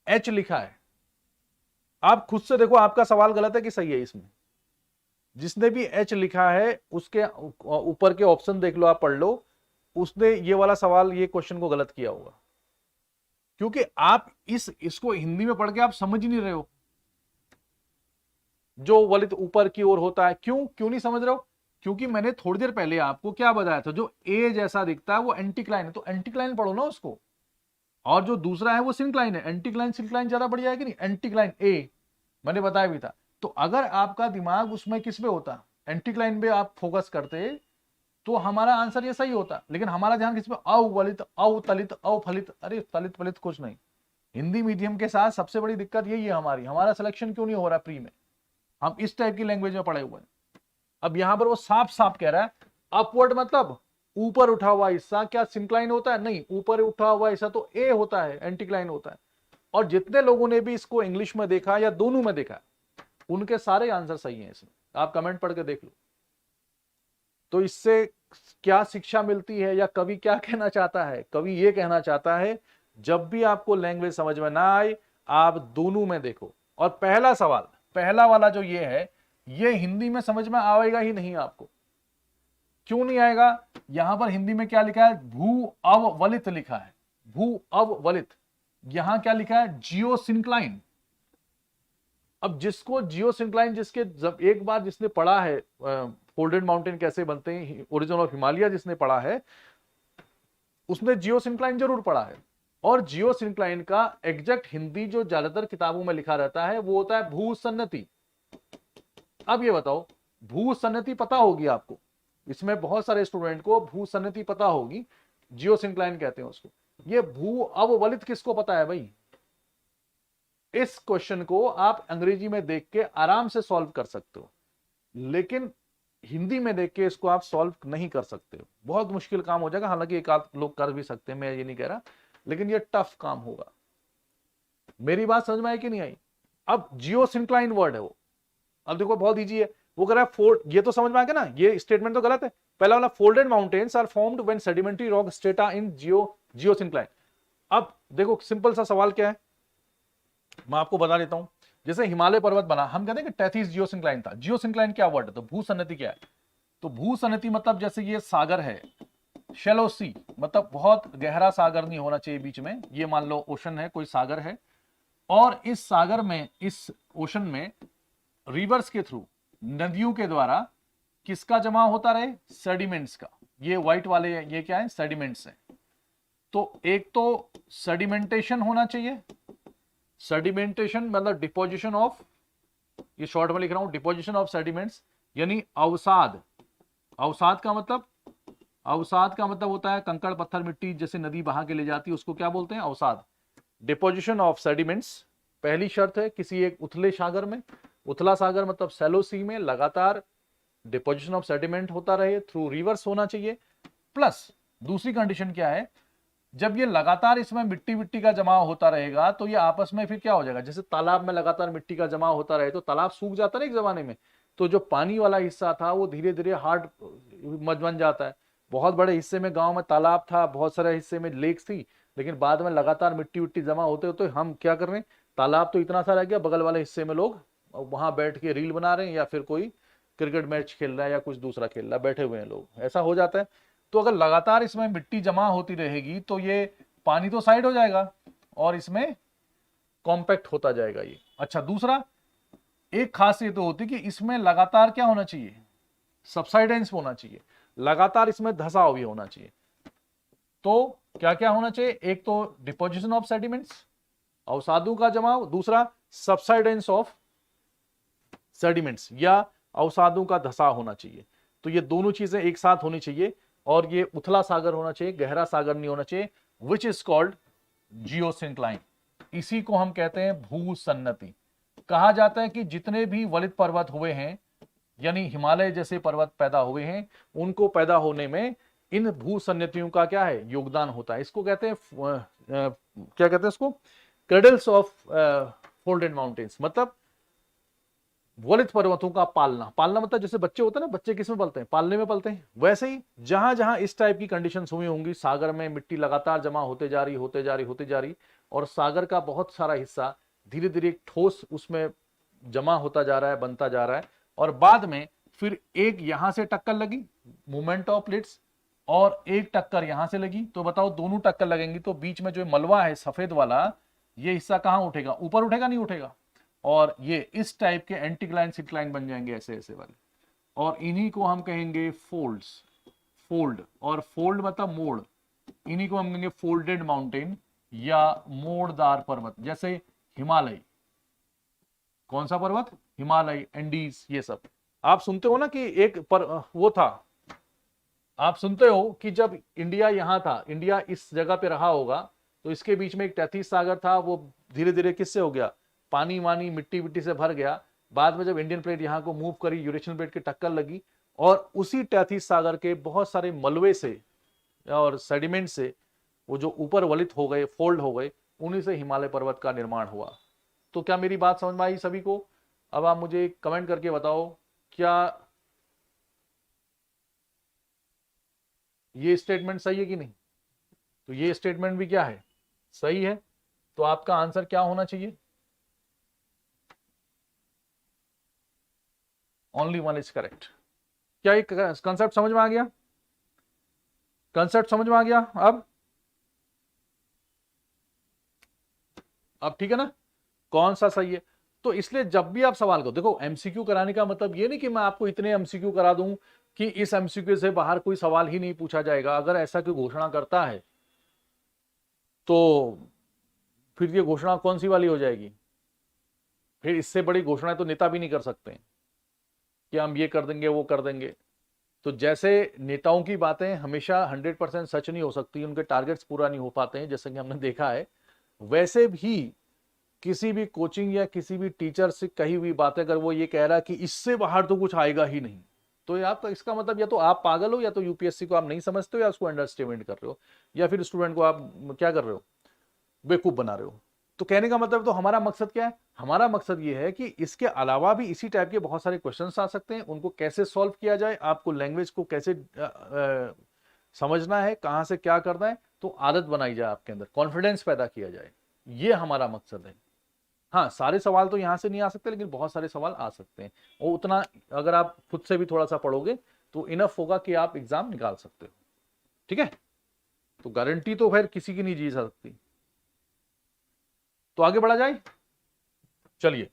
एच लिखा है, आप खुद से देखो आपका सवाल गलत है कि सही है। इसमें जिसने भी एच लिखा है उसके ऊपर के ऑप्शन देख लो, आप पढ़ लो, उसने ये वाला सवाल, ये क्वेश्चन को गलत किया होगा, क्योंकि आप इसको हिंदी में पढ़ के आप समझ ही नहीं रहे हो। जो वलित ऊपर की ओर होता है, क्यों क्यों नहीं समझ रहे हो? क्योंकि मैंने थोड़ी देर पहले आपको क्या बताया था, जो ए जैसा दिखता है वो एंटीक्लाइन है, तो एंटीक्लाइन पढ़ो ना उसको। और जो दूसरा है वो सिंक्लाइन है। एंटीक्लाइन सिंक्लाइन ज्यादा बढ़िया है कि नहीं? एंटीक्लाइन ए मैंने बताया भी था। तो अगर आपका दिमाग उसमें किस पे होता, एंटीक्लाइन पे आप फोकस करते, तो हमारा आंसर ये सही होता। लेकिन हमारा ध्यान किस पे, अवलित, अवतलित, अवफलित। अरे तलित फलित कुछ नहीं। हिंदी मीडियम के साथ सबसे बड़ी दिक्कत यही है हमारी, हमारा सिलेक्शन क्यों नहीं हो रहा प्री में, हम इस टाइप की लैंग्वेज में पढ़े हुए हैं। अब यहां पर वो साफ साफ कह रहा है अपवर्ड मतलब ऊपर उठा हुआ हिस्सा, क्या सिंक्लाइन होता है? नहीं, ऊपर उठा हुआ हिस्सा तो ए होता है, एंटीक्लाइन होता है। और जितने लोगों ने भी इसको इंग्लिश में देखा या दोनों में देखा, उनके सारे आंसर सही हैं इसमें, आप कमेंट पढ़ के देख लो। तो इससे क्या शिक्षा मिलती है, या कवि क्या कहना चाहता है? कवि ये कहना चाहता है जब भी आपको लैंग्वेज समझ में ना आए, आप दोनों में देखो। और पहला सवाल, पहला वाला जो ये है, ये हिंदी में समझ में आएगा ही नहीं आपको। क्यों नहीं आएगा? यहां पर हिंदी में क्या लिखा है? भू अववलित लिखा है, भू अववलित। यहां क्या लिखा है? जियो सिंक्लाइन। अब जिसको जियो सिंक्लाइन, जिसके जब एक बार जिसने पढ़ा है फोल्डेड माउंटेन कैसे बनते हैं, ओरिजिन ऑफ हिमालय जिसने पढ़ा है, उसने जियो सिंक्लाइन जरूर पढ़ा है। और जियो सिंक्लाइन का एग्जैक्ट हिंदी जो ज्यादातर किताबों में लिखा रहता है वो होता है भूसन्नति। अब ये बताओ, भूसन्नति पता होगी आपको? इसमें बहुत सारे स्टूडेंट को भूसन्नति पता होगी, जियो सिंक्लाइन कहते हैं उसको। ये भू अववलित किसको पता है भाई? इस क्वेश्चन को आप अंग्रेजी में देख के आराम से सॉल्व कर सकते हो, लेकिन हिंदी में देख के इसको आप सॉल्व नहीं कर सकते हो, बहुत मुश्किल काम हो जाएगा। हालांकि एक आध लोग कर भी सकते हैं, मैं ये नहीं कह रहा, लेकिन ये टफ काम होगा। मेरी बात समझ में आई कि नहीं आई? अब जियोसिंक्लाइन वर्ड है वो, अब देखो बहुत इजी है। वो कह रहा है फोल्ड, ये तो समझ में आ गया ना, ये स्टेटमेंट तो गलत है। पहला वाला, folded mountains are formed when sedimentary rock strata in geosyncline. अब देखो सिंपल सा सवाल क्या है, मैं आपको बता देता हूं। जैसे हिमालय पर्वत बना, हम कहते हैं कि टैथिस जियोसिंक्लाइन था। जियोसिंक्लाइन क्या वर्ड है? तो भूसन्नति क्या है? तो भूसन्नति मतलब जैसे ये सागर है, शैलो सी, मतलब बहुत गहरा सागर नहीं होना चाहिए बीच में, ये मान लो ओशन है, कोई सागर है, और इस सागर में, इस ओशन में रिवर्स के थ्रू, नदियों के द्वारा किसका जमा होता रहे? सेडिमेंट्स का। ये व्हाइट वाले ये क्या है? सेडिमेंट्स हैं। तो एक तो सेडिमेंटेशन होना चाहिए, सेडिमेंटेशन मतलब डिपोजिशन ऑफ, ये शॉर्ट में लिख रहा हूं, डिपोजिशन ऑफ सेडिमेंट्स, यानी अवसाद। अवसाद का मतलब, अवसाद का मतलब होता है कंकड़ पत्थर मिट्टी जैसे नदी बहा के ले जाती है, उसको क्या बोलते हैं? अवसाद। डिपोजिशन ऑफ सेडिमेंट्स पहली शर्त है किसी एक उथले सागर में। उथला सागर मतलब सैलो सी में लगातार डिपोजिशन ऑफ सेडिमेंट होता रहे, थ्रू रिवर्स होना चाहिए। प्लस दूसरी कंडीशन क्या है? जब ये लगातार इसमें मिट्टी मिट्टी का जमाव होता रहेगा तो ये आपस में फिर क्या हो जाएगा? जैसे तालाब में लगातार मिट्टी का जमाव होता रहे तो तालाब सूख जाता ना एक जमाने में, तो जो पानी वाला हिस्सा था वो धीरे धीरे हार्ड बन जाता है। बहुत बड़े हिस्से में गांव में तालाब था, बहुत सारे हिस्से में लेक्स थी, लेकिन बाद में लगातार मिट्टी विट्टी जमा होते होते हम क्या कर रहे हैं, तालाब तो इतना सा रह गया, बगल वाले हिस्से में लोग वहां बैठ के रील बना रहे हैं या फिर कोई क्रिकेट मैच खेल रहा है या कुछ दूसरा खेल रहा है, बैठे हुए हैं लोग, ऐसा हो जाता है। तो अगर लगातार इसमें मिट्टी जमा होती रहेगी तो ये पानी तो साइड हो जाएगा और इसमें कॉम्पैक्ट होता जाएगा ये। अच्छा, दूसरा एक खासियत तो होती कि इसमें लगातार क्या होना चाहिए? सबसाइडेंस होना चाहिए, लगातार इसमें धसाव भी होना चाहिए। तो क्या क्या होना चाहिए? एक तो डिपोजिशन ऑफ सेडिमेंट्स, अवसादों का जमाव, दूसरा सबसाइडेंस ऑफ सेडिमेंट्स या अवसादों का धसाव होना चाहिए। तो ये दोनों चीजें एक साथ होनी चाहिए, और ये उथला सागर होना चाहिए, गहरा सागर नहीं होना चाहिए, विच इज कॉल्ड जियोसिंक्लाइन। इसी को हम कहते हैं भूसन्नति। कहा जाता है कि जितने भी वलित पर्वत हुए हैं, यानी हिमालय जैसे पर्वत पैदा हुए हैं, उनको पैदा होने में इन भूसन्नतियों का क्या है? योगदान होता है। इसको कहते हैं क्या कहते हैं इसको? क्रेडल्स ऑफ फोल्डेड माउंटेन्स, मतलब वलित पर्वतों का पालना। पालना मतलब जैसे बच्चे होते हैं ना, बच्चे किसमें पलते हैं? पालने में पलते हैं। वैसे ही जहां जहां इस टाइप की कंडीशंस हुई होंगी, सागर में मिट्टी लगातार जमा होते जा रही होते जा रही होते जा रही, और सागर का बहुत सारा हिस्सा धीरे धीरे एक ठोस उसमें जमा होता जा रहा है, बनता जा रहा है, और बाद में फिर एक यहां से टक्कर लगी, मूवमेंट ऑफ प्लेट्स, और एक टक्कर यहां से लगी, तो बताओ दोनों टक्कर लगेंगी तो बीच में जो मलबा है सफेद वाला, ये हिस्सा कहां उठेगा? ऊपर उठेगा? नहीं उठेगा। और ये इस टाइप के एंटीक्लाइन सिक्लाइन बन जाएंगे, ऐसे ऐसे वाले, और इन्हीं को हम कहेंगे फोल्ड्स। फोल्ड, और फोल्ड मतलब मोड़, इन्हीं को हम कहेंगे फोल्डेड माउंटेन या मोड़दार पर्वत। जैसे हिमालय, कौन सा पर्वत? हिमालय, एंडीज, ये सब आप सुनते हो ना कि एक वो था, आप सुनते हो कि जब इंडिया यहां था, इंडिया इस जगह पे रहा होगा, तो इसके बीच में एक टैथिस सागर था, वो धीरे धीरे किससे हो गया? पानी वानी मिट्टी विट्टी से भर गया। बाद में जब इंडियन प्लेट यहाँ को मूव करी, यूरेशियन प्लेट की टक्कर लगी, और उसी टैथिस सागर के बहुत सारे मलबे से और सेडिमेंट से वो जो ऊपर वलित हो गए, फोल्ड हो गए, उन्हीं से हिमालय पर्वत का निर्माण हुआ। तो क्या मेरी बात समझ में आई सभी को? अब आप मुझे कमेंट करके बताओ, क्या ये स्टेटमेंट सही है कि नहीं? तो ये स्टेटमेंट भी क्या है? सही है। तो आपका आंसर क्या होना चाहिए? Only one is correct. क्या एक कंसेप्ट समझ में आ गया? कंसेप्ट समझ में आ गया? अब ठीक है ना? कौन सा सही है? तो इसलिए जब भी आप सवाल को देखो, एमसीक्यू कराने का मतलब ये नहीं कि मैं आपको इतने एमसीक्यू करा दूं कि इस एमसीक्यू से बाहर कोई सवाल ही नहीं पूछा जाएगा। अगर ऐसा कोई घोषणा करता है तो फिर ये घोषणा कौन सी वाली हो जाएगी? फिर इससे बड़ी घोषणा तो नेता भी नहीं कर सकते कि हम ये कर देंगे वो कर देंगे। तो जैसे नेताओं की बातें हमेशा 100% सच नहीं हो सकती, उनके टारगेट्स पूरा नहीं हो पाते हैं, जैसे कि हमने देखा है, वैसे भी किसी भी कोचिंग या किसी भी टीचर से कही हुई बातें अगर वो ये कह रहा है कि इससे बाहर तो कुछ आएगा ही नहीं, तो या तो इसका मतलब या तो आप पागल हो, या तो यूपीएससी को आप नहीं समझते हो, या उसको अंडर एस्टिमेट कर रहे हो, या फिर स्टूडेंट को आप क्या कर रहे हो, बेवकूफ बना रहे हो। तो कहने का मतलब, तो हमारा मकसद क्या है? हमारा मकसद ये है कि इसके अलावा भी इसी टाइप के बहुत सारे क्वेश्चंस आ सकते हैं, उनको कैसे सॉल्व किया जाए, आपको लैंग्वेज को कैसे समझना है, कहां से क्या करना है, तो आदत बनाई जाए आपके अंदर, कॉन्फिडेंस पैदा किया जाए, ये हमारा मकसद है। हाँ, सारे सवाल तो यहां से नहीं आ सकते, लेकिन बहुत सारे सवाल आ सकते हैं, और उतना अगर आप खुद से भी थोड़ा सा पढ़ोगे तो इनफ होगा कि आप एग्जाम निकाल सकते हो। ठीक है, तो गारंटी तो खैर किसी की नहीं जी सकती। तो आगे बढ़ा जाए, चलिए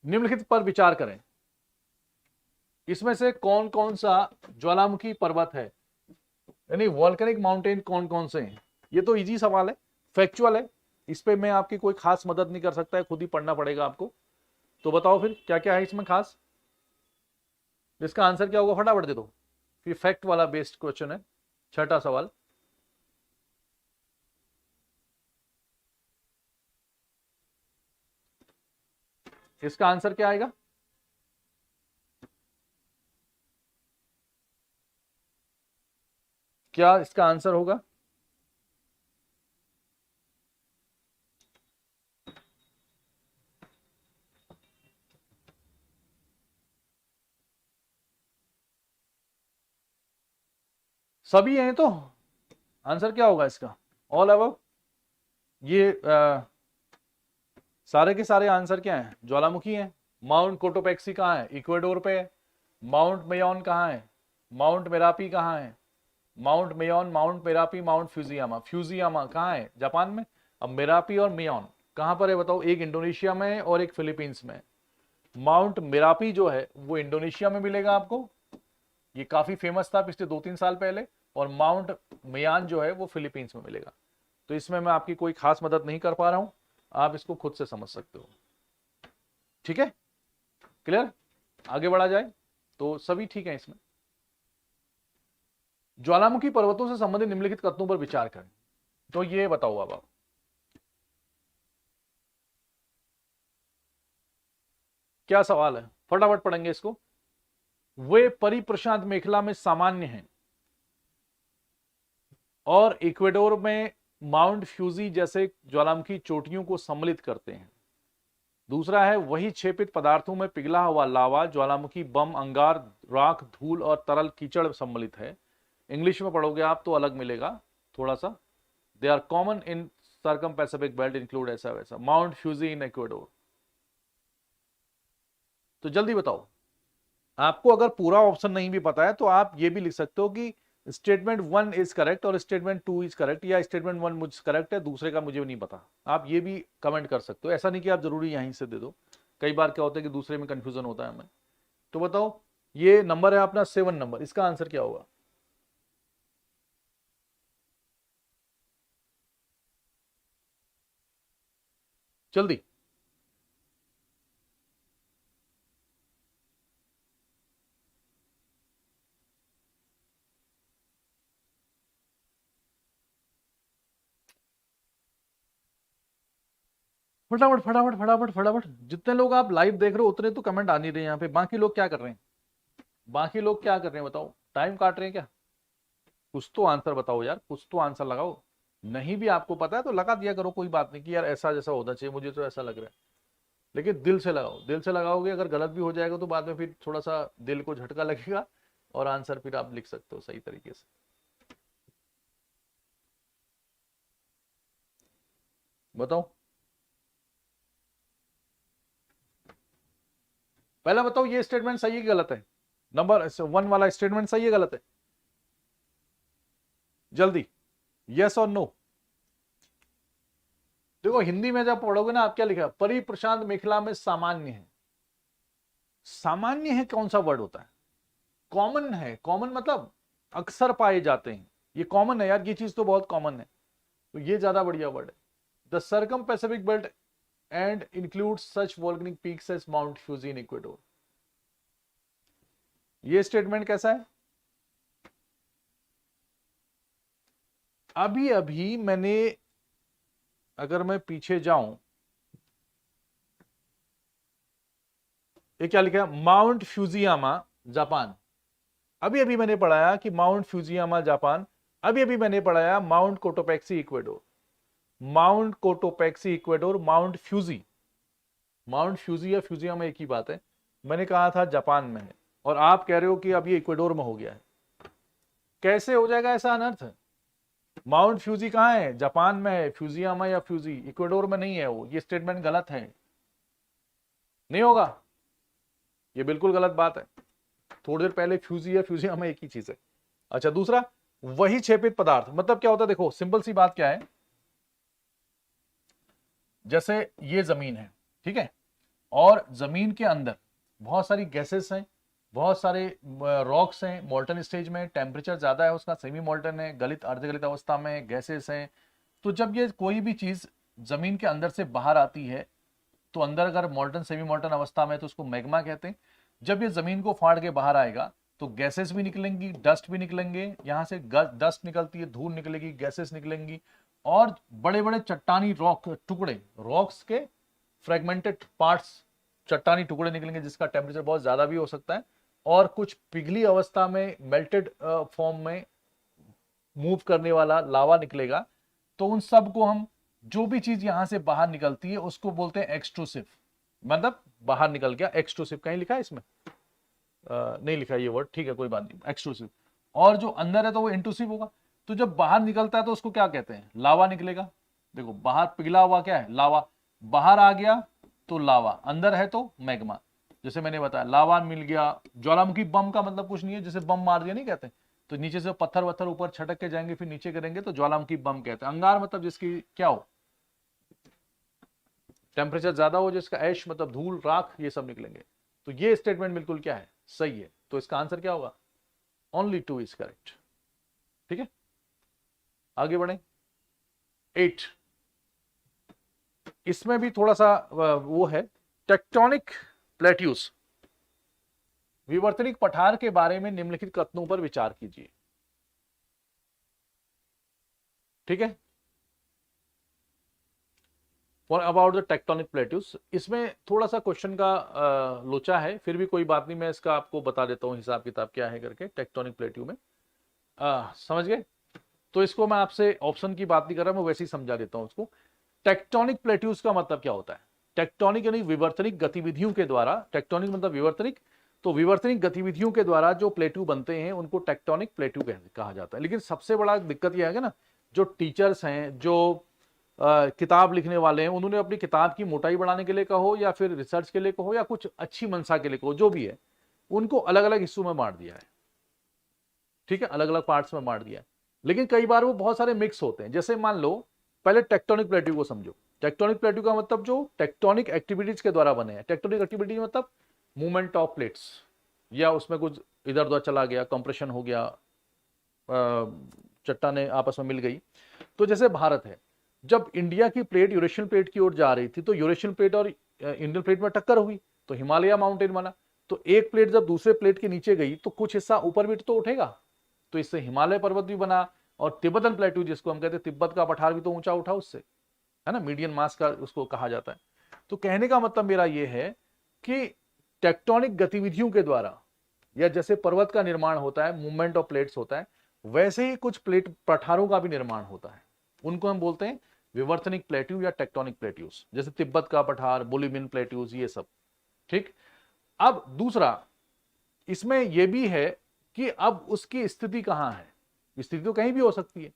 निम्नलिखित पर विचार करें, इसमें से कौन कौन सा ज्वालामुखी पर्वत है, यानी वॉल्केनिक माउंटेन कौन कौन से हैं। ये तो इजी सवाल है, फैक्चुअल है, इस पे मैं आपकी कोई खास मदद नहीं कर सकता है, खुद ही पढ़ना पड़ेगा आपको। तो बताओ फिर क्या क्या है इसमें खास, इसका आंसर क्या होगा, फटाफट दे दो, फिर फैक्ट वाला बेस्ड क्वेश्चन है, छठा सवाल। इसका आंसर क्या आएगा? क्या इसका आंसर होगा? सभी हैं तो आंसर क्या होगा इसका? All above. ये सारे के सारे आंसर क्या है? ज्वालामुखी है। माउंट कोटोपेक्सी कहाँ है? इक्वेडोर पे है। माउंट मेयोन कहाँ है? माउंट मेरापी कहाँ है? Mount Mayon, mount Merapi, mount Fujiyama, Fujiyama कहाँ है? जापान में। अब मेरापी और मेयोन कहाँ पर है बताओ? एक इंडोनेशिया में है और एक फिलीपींस में। माउंट मेरापी जो है वो इंडोनेशिया में मिलेगा आपको, ये काफी फेमस था पिछले 2-3 साल पहले, और माउंट मेयान जो है वो फिलीपींस में मिलेगा। तो इसमें मैं आपकी कोई खास मदद नहीं कर पा रहा हूं, आप इसको खुद से समझ सकते हो। ठीक है, क्लियर? आगे बढ़ा जाए, तो सभी ठीक है इसमें। ज्वालामुखी पर्वतों से संबंधित निम्नलिखित कथनों पर विचार करें। तो ये बताओ अब आप, क्या सवाल है, फटाफट पढ़ेंगे इसको। वे परिप्रशांत मेखला में सामान्य हैं और इक्वेडोर में माउंट फ्यूजी जैसे ज्वालामुखी चोटियों को सम्मिलित करते हैं। दूसरा है, वही क्षेपित पदार्थों में पिघला हुआ लावा, ज्वालामुखी बम, अंगार, राख, धूल और तरल कीचड़ सम्मिलित है। इंग्लिश में पढ़ोगे आप तो अलग मिलेगा थोड़ा सा। They are common in circum Pacific belt include, ऐसा वैसा। Mount Fuji in Ecuador. तो जल्दी बताओ, आपको अगर पूरा ऑप्शन नहीं भी पता है तो आप ये भी लिख सकते हो कि स्टेटमेंट 1 इज करेक्ट और स्टेटमेंट 2 इज करेक्ट, या स्टेटमेंट 1 मुझ करेक्ट है, दूसरे का मुझे नहीं पता। आप ये भी कमेंट कर सकते हो, ऐसा नहीं कि आप जरूरी यहीं से दे दो। कई बार क्या होता है कि दूसरे में कंफ्यूजन होता है हमें। तो बताओ, ये नंबर है अपना 7 नंबर, इसका आंसर क्या होगा? जल्दी। फटाफट फटाफट फटाफट फटाफट, जितने लोग आप लाइव देख रहे हो उतने तो कमेंट आ नहीं रहे यहाँ पे। बाकी लोग क्या कर रहे हैं? बाकी लोग क्या कर रहे हैं बताओ, टाइम काट रहे हैं क्या? कुछ तो आंसर बताओ यार, कुछ तो आंसर लगाओ। नहीं भी आपको पता है तो लगा दिया करो, कोई बात नहीं कि यार ऐसा जैसा होना चाहिए, मुझे तो ऐसा लग रहा है। लेकिन दिल से लगाओ, दिल से लगाओगे, अगर गलत भी हो जाएगा तो बाद में फिर थोड़ा सा दिल को झटका लगेगा, और आंसर फिर आप लिख सकते हो सही तरीके से। बताओ, पहला बताओ, ये स्टेटमेंट सही है कि गलत है? नंबर 1 वाला स्टेटमेंट सही है गलत है? जल्दी, यस और नो। देखो हिंदी में जब पढ़ोगे ना, आप क्या लिखा, परि प्रशांत मेखला में सामान्य है। सामान्य है कौन सा वर्ड होता है? कॉमन है। कॉमन मतलब अक्सर पाए जाते हैं, ये कॉमन है यार, ये चीज तो बहुत कॉमन है, तो ये ज्यादा बढ़िया वर्ड है। The circum Pacific belt and include such volcanic peaks as Mount Fuji in Ecuador. ये स्टेटमेंट कैसा है? अभी अभी मैंने, अगर मैं पीछे जाऊं, ये क्या लिखा है, माउंट फ्यूजियामा जापान। अभी अभी मैंने पढ़ाया कि माउंट फ्यूजियामा जापान, अभी अभी मैंने पढ़ाया Mount Cotopaxi Ecuador, Mount Cotopaxi Ecuador, Mount Fuji, Mount Fuji या फ्यूजियामा एक ही बात है। मैंने कहा था जापान में है और आप कह रहे हो कि अब ये इक्वेडोर में हो गया है। कैसे हो जाएगा ऐसा अनर्थ? माउंट फ्यूजी कहां है? जापान में है। फ्यूजियामा या फ्यूजी इक्वेडोर में नहीं है वो। ये स्टेटमेंट गलत है, नहीं होगा, ये बिल्कुल गलत बात है। थोड़ी देर पहले फ्यूजी या फ्यूजियामा एक ही चीज है। अच्छा, दूसरा, वही क्षेपित पदार्थ, मतलब क्या होता है? देखो सिंपल सी बात क्या है, जैसे ये जमीन है, ठीक है, और जमीन के अंदर बहुत सारी गैसेस हैं, बहुत सारे रॉक्स हैं, मोल्टन स्टेज में, टेम्परेचर ज्यादा है उसका, सेमी मोल्टन है, गलित अर्धगलित अवस्था में, गैसेस हैं। तो जब ये कोई भी चीज जमीन के अंदर से बाहर आती है, तो अंदर अगर मोल्टन सेमी मोल्टन अवस्था में है तो उसको मैग्मा कहते हैं। जब ये जमीन को फाड़ के बाहर आएगा तो गैसेस भी निकलेंगी, डस्ट भी निकलेंगे, यहां से डस्ट निकलती है, धूल निकलेगी, गैसेस निकलेंगी, और बड़े बड़े चट्टानी रॉक टुकड़े, रॉक्स के फ्रेगमेंटेड पार्ट्स, चट्टानी टुकड़े निकलेंगे जिसका टेम्परेचर बहुत ज्यादा भी हो सकता है, और कुछ पिघली अवस्था में मेल्टेड फॉर्म में मूव करने वाला लावा निकलेगा। तो उन सब को हम, जो भी चीज यहां से बाहर निकलती है उसको बोलते हैं एक्सट्रूसिव, मतलब बाहर निकल गया, एक्सट्रूसिव। कहीं लिखा है इसमें? नहीं लिखा ये वर्ड, ठीक है कोई बात नहीं, एक्सट्रूसिव। और जो अंदर है तो वो इंट्रूसिव होगा। तो जब बाहर निकलता है तो उसको क्या कहते हैं? लावा निकलेगा। देखो बाहर पिघला हुआ क्या है? लावा। बाहर आ गया तो लावा, अंदर है तो मैग्मा। जैसे मैंने बताया लावा मिल गया, ज्वालामुखी बम का मतलब कुछ नहीं है, जैसे बम मार दिया नहीं कहते, तो नीचे से पत्थर वत्थर ऊपर छटक के जाएंगे फिर नीचे करेंगे तो ज्वालामुखी बम कहते हैं। अंगार मतलब जिसकी क्या हो, टेम्परेचर ज्यादा हो, जिसका ऐश मतलब धूल राख ये सब निकलेंगे। तो ये स्टेटमेंट बिल्कुल क्या है, सही है। तो इसका आंसर क्या होगा? Only 2 is correct. ठीक है, आगे बढ़े। 8, इसमें भी थोड़ा सा वो है, टेक्टोनिक प्लेट्यूज, विवर्तनिक पठार के बारे में निम्नलिखित कथनों पर विचार कीजिए। ठीक है, for about the tectonic plateaus, इसमें थोड़ा सा क्वेश्चन का लोचा है, फिर भी कोई बात नहीं, मैं इसका आपको बता देता हूं हिसाब किताब क्या है करके। टेक्टोनिक प्लेट्यू में समझ गए? तो इसको मैं आपसे ऑप्शन की बात नहीं कर रहा, मैं वैसे ही समझा देता हूं उसको। टेक्टोनिक प्लेट्यूज का मतलब क्या होता है? टेक्टोनिक यानी विवर्तनिक गतिविधियों के द्वारा, टेक्टोनिक मतलब विवर्तनिक, तो विवर्तनिक गतिविधियों के द्वारा जो प्लेट्यू बनते हैं उनको टेक्टोनिक प्लेट्यू कहा जाता है। लेकिन सबसे बड़ा दिक्कत यह है ना, जो टीचर्स हैं, जो किताब लिखने वाले हैं, उन्होंने अपनी किताब की मोटाई बढ़ाने के लिए कहो या फिर रिसर्च के लिए कहो या कुछ अच्छी मंशा के लिए कहो, जो भी है, उनको अलग अलग हिस्सों में बांट दिया है। ठीक है, अलग अलग पार्ट्स में बांट दिया है। लेकिन कई बार वो बहुत सारे मिक्स होते हैं। जैसे मान लो, पहले टेक्टोनिक प्लेट्यू को समझो। टेक्टोनिक प्लेट्यू का मतलब जो टेक्टोनिक एक्टिविटीज के द्वारा बने हैं। टेक्टोनिक एक्टिविटी मतलब मूवमेंट ऑफ प्लेट्स, या उसमें कुछ इधर उधर चला गया, कंप्रेशन हो गया, चट्टानें आपस में मिल गई। तो जैसे भारत है, जब इंडिया की प्लेट यूरेशियन प्लेट की ओर जा रही थी तो यूरेशियन प्लेट और इंडियन प्लेट में टक्कर हुई तो हिमालय माउंटेन बना। तो एक प्लेट जब दूसरे प्लेट के नीचे गई तो कुछ हिस्सा ऊपर भी तो उठेगा, तो इससे हिमालय पर्वत भी बना। और तिब्बतन प्लेट्यू जिसको हम कहते हैं, तिब्बत का पठार भी तो ऊंचा उठा उससे, है ना, मीडियन मास का उसको कहा जाता है। तो कहने का मतलब मेरा यह है कि टेक्टोनिक गतिविधियों के द्वारा, या जैसे पर्वत का निर्माण होता है, मूवमेंट ऑफ प्लेट्स होता है, वैसे ही कुछ प्लेट पठारों का भी निर्माण होता है। उनको हम बोलते हैं विवर्तनिक प्लेट्यू या टेक्टोनिक प्लेट्यूज, जैसे तिब्बत का पठार, बोलिवियन प्लेट्यूज, ये सब। ठीक, अब दूसरा इसमें यह भी है कि अब उसकी स्थिति कहां है? स्थिति तो कहीं भी हो सकती है।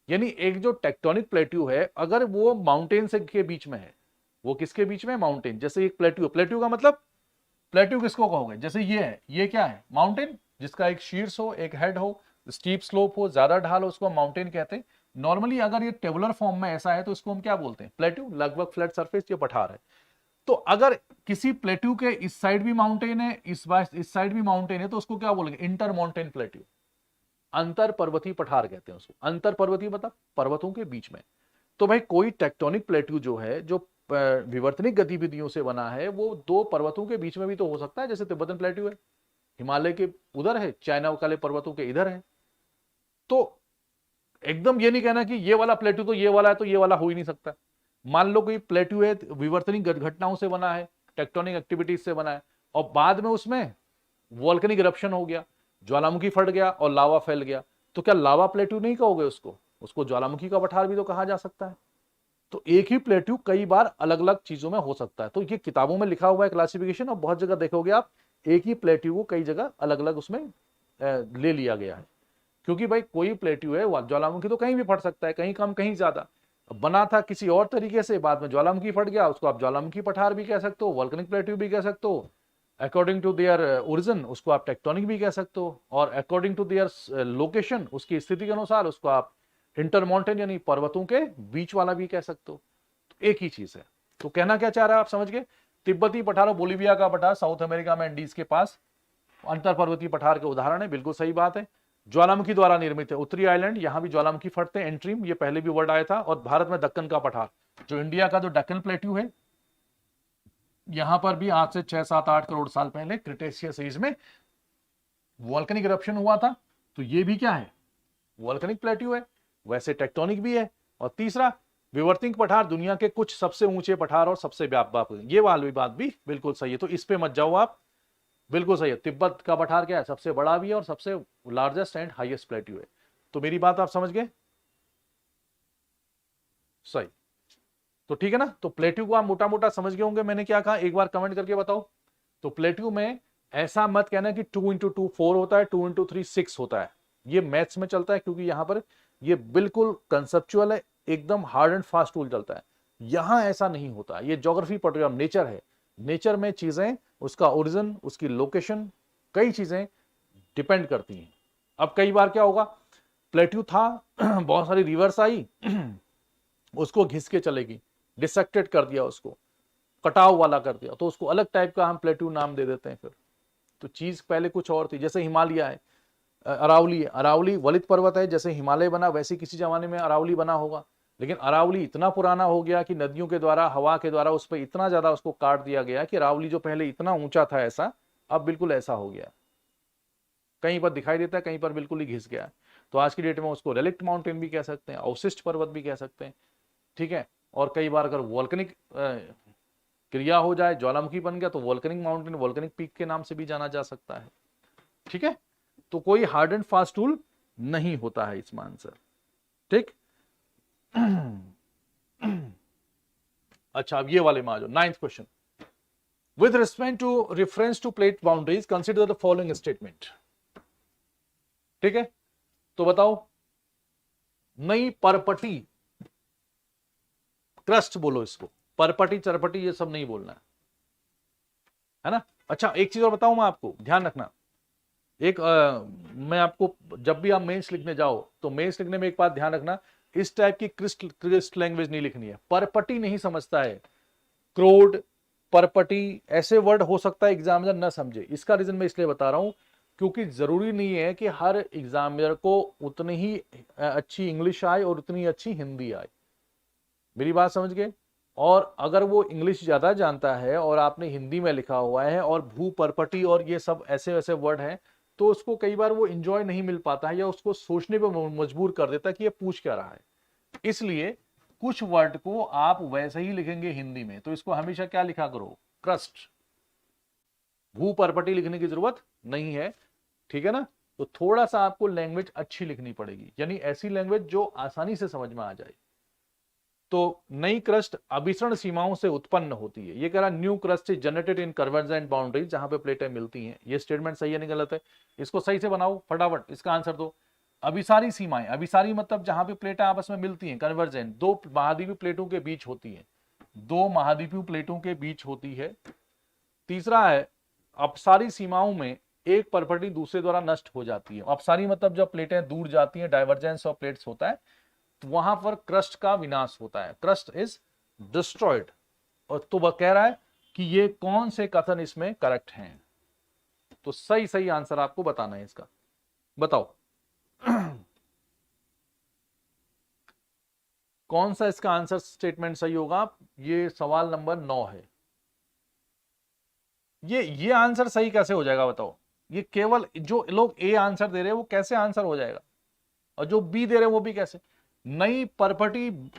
यानी एक जो टेक्टोनिक प्लेट्यू है, अगर वो माउंटेन से के बीच में है, वो किसके बीच में? माउंटेन। जैसे एक प्लेट्यू, प्लेट्यू का मतलब, प्लेट्यू किसको कहोगे? जैसे ये है, ये क्या है? माउंटेन, जिसका एक शीर्ष हो, एक हेड हो, स्टीप स्लोप हो, ज्यादा ढाल हो, उसको माउंटेन कहते हैं। नॉर्मली अगर ये टेबुलर फॉर्म में ऐसा है तो इसको हम क्या बोलते हैं? प्लेट्यू, लगभग फ्लैट सरफेस, ये पठार है। तो अगर किसी प्लेट्यू के इस साइड भी माउंटेन है, इस साइड भी माउंटेन है, तो उसको क्या बोलेंगे? इंटर माउंटेन प्लेट्यू, अंतर पर्वतीय पठार कहते हैं उसको। अंतर पर्वतीय मतलब पर्वतों के बीच में। तो भाई कोई टेक्टोनिक प्लेट्यू जो है, जो विवर्तनिक गतिविधियों से बना है, वो दो पर्वतों के बीच में भी तो हो सकता है। जैसे तिब्बतन प्लेट्यू है, हिमालय के उधर है, चाइना वाले पर्वतों के इधर है। तो एकदम ये नहीं कहना कि ये वाला प्लेट्यू तो ये वाला है तो ये वाला हो ही नहीं सकता। मान लो कोई प्लेट्यू है, विवर्तनिक घटनाओं से बना है, टेक्टोनिक एक्टिविटीज से बना है, और बाद में उसमें वोल्केनिक इरप्शन हो गया, ज्वालामुखी फट गया और लावा फैल गया, तो क्या लावा प्लेट्यू नहीं कहोगे उसको? उसको ज्वालामुखी का पठार भी तो कहा जा सकता है। तो एक ही प्लेट्यू कई बार अलग अलग चीजों में हो सकता है। तो ये किताबों में लिखा हुआ है क्लासिफिकेशन, और बहुत जगह देखोगे आप एक ही प्लेट्यू को कई जगह अलग अलग उसमें ले लिया गया है। क्योंकि भाई कोई प्लेट्यू है, ज्वालामुखी तो कहीं भी फट सकता है, कहीं कम कहीं ज्यादा। बना था किसी और तरीके से, बाद में ज्वालामुखी फट गया, उसको आप ज्वालामुखी पठार भी कह सकते हो, वोल्केनिक प्लेट्यू भी कह सकते हो, अकॉर्डिंग टू देयर ओरिजिन उसको आप टेक्टोनिक भी कह सकते हो, और अकॉर्डिंग टू देयर लोकेशन उसकी स्थिति के अनुसार उसको आप इंटरमाउंटेन यानी पर्वतों के बीच वाला भी कह सकते हो। तो एक ही चीज है। तो कहना क्या चाह रहा है आप समझ गए? तिब्बती पठार और बोलीविया का पठार साउथ अमेरिका में एंडीज के पास अंतर पर्वतीय पठार के उदाहरण है, बिल्कुल सही बात है। ज्वालामुखी द्वारा निर्मित है, उत्तरी आइलैंड, यहां भी ज्वालामुखी फटते हैं, एंट्रीम, ये पहले भी वर्ड आया था। और भारत में दक्कन का पठार, जो इंडिया का जो दक्कन प्लेट्यू है, यहां पर भी आज से 6-7-8 करोड़ साल पहले क्रिटेशियस एज में वोल्केनिक इरप्शन हुआ था। तो ये भी क्या है? वोल्केनिक प्लेट्यू है, वैसे टेक्टोनिक भी है। और तीसरा विवर्तिंग पठार, दुनिया के कुछ सबसे ऊंचे पठार और सबसे व्यापक, ये वाली बात भी बिल्कुल सही है। तो इस पे मत जाओ आप, बिल्कुल सही है। तिब्बत का पठार क्या है? सबसे बड़ा भी है और सबसे लार्जेस्ट एंड हाईएस्ट प्लेट्यू है। तो मेरी बात आप समझ गए? सही। तो ठीक है ना। तो प्लेट्यू को आप मोटा मोटा समझ गए होंगे मैंने क्या कहा, एक बार कमेंट करके बताओ। तो प्लेट्यू में ऐसा मत कहना कि 2 × 2 4 होता है, 2 × 3 6 होता है। ये मैथ्स में चलता है, क्योंकि यहां पर ये बिल्कुल कंसेप्चुअल है, एकदम हार्ड एंड फास्ट रूल चलता है। यहां ऐसा नहीं होता। ये ज्योग्राफी पढ़ रहे हो, नेचर है। नेचर में चीजें, उसका ओरिजिन, उसकी लोकेशन, कई चीजें डिपेंड करती हैं। अब कई बार क्या होगा, प्लेट्यू था बहुत सारी रिवर्स आई उसको घिस के चलेगी, डिसेक्टेड कर दिया, उसको कटाव वाला कर दिया, तो उसको अलग टाइप का हम प्लेट्यू नाम दे देते हैं फिर। तो चीज पहले कुछ और थी। जैसे हिमालय है, अरावली है, अरावली वलित पर्वत है, जैसे हिमालय बना वैसे किसी जमाने में अरावली बना होगा। लेकिन अरावली इतना पुराना हो गया कि नदियों के द्वारा, हवा के द्वारा उस पर इतना ज्यादा उसको काट दिया गया कि अरावली जो पहले इतना ऊंचा था ऐसा, अब बिल्कुल ऐसा हो गया। कहीं पर दिखाई देता है, कहीं पर बिल्कुल ही घिस गया। तो आज की डेट में उसको रेलिक्ट माउंटेन भी कह सकते हैं, अवशिष्ट पर्वत भी कह सकते हैं, ठीक है। और कई बार अगर वोल्केनिक क्रिया हो जाए, ज्वालामुखी बन गया, तो वोल्केनिक माउंटेन, वोल्केनिक पीक के नाम से भी जाना जा सकता है, ठीक है। तो कोई हार्ड एंड फास्ट रूल नहीं होता है इसमें आंसर, ठीक। अच्छा, अब ये वाले में आ जाओ, 9th question. With respect to reference to plate boundaries consider the following statement, ठीक है। तो बताओ, नई परपटी, क्रस्ट बोलो इसको, परपटी चरपटी ये सब नहीं बोलना है ना। अच्छा, एक चीज और बताऊं मैं आपको, ध्यान रखना। एक मैं आपको, जब भी आप मेंस लिखने जाओ तो मेंस लिखने में एक बात ध्यान रखना, इस टाइप की क्रिस्ट लैंग्वेज नहीं लिखनी है। परपटी नहीं समझता है, क्रोड, परपटी, ऐसे वर्ड हो सकता है एग्जामिनर ना समझे। इसका रीजन मैं इसलिए बता रहा हूं क्योंकि जरूरी नहीं है कि हर एग्जामिनर को उतनी ही अच्छी इंग्लिश आए और उतनी अच्छी हिंदी आए। मेरी बात समझ गए? और अगर वो इंग्लिश ज्यादा जानता है और आपने हिंदी में लिखा हुआ है और भू परपटी और ये सब ऐसे वैसे वर्ड हैं, तो उसको कई बार वो इंजॉय नहीं मिल पाता है, या उसको सोचने पर मजबूर कर देता है कि ये पूछ क्या रहा है। इसलिए कुछ वर्ड को आप वैसे ही लिखेंगे हिंदी में, तो इसको हमेशा क्या लिखा करो, क्रस्ट। भू परपटी लिखने की जरूरत नहीं है, ठीक है ना। तो थोड़ा सा आपको लैंग्वेज अच्छी लिखनी पड़ेगी, यानी ऐसी लैंग्वेज जो आसानी से समझ में आ जाए। तो नई क्रस्ट अभिसरण सीमाओं से उत्पन्न होती है। ये कह रहा new crust is generated in convergent boundaries, जहां पे प्लेटें मिलती हैं। ये स्टेटमेंट सही है नहीं गलत है? इसको सही से बनाओ फटाफट, इसका आंसर दो। अभिसारी सीमाएं, अभिसारी मतलब जहां पे प्लेटें आपस में मिलती हैं, कन्वर्जेंट, दो महाद्वीपीय प्लेटों के बीच होती है, दो महाद्वीपीय प्लेटों के बीच होती है। तीसरा है अपसारी सीमाओं में एक परपटी दूसरे द्वारा नष्ट हो जाती है। अपसारी मतलब जब प्लेटें दूर जाती हैं, डाइवर्जेंस ऑफ प्लेट्स होता है, तो वहां पर क्रस्ट का विनाश होता है, क्रस्ट इज डिस्ट्रॉयड। और तो वह कह रहा है कि ये कौन से कथन इसमें करेक्ट हैं। तो सही सही आंसर आपको बताना है इसका, बताओ कौन सा इसका आंसर स्टेटमेंट सही होगा। ये सवाल नंबर 9 है। ये आंसर सही कैसे हो जाएगा बताओ। ये केवल जो लोग ए आंसर दे रहे हैं वो कैसे आंसर हो जाएगा, और जो बी दे रहे हैं वो भी कैसे। नई परपटी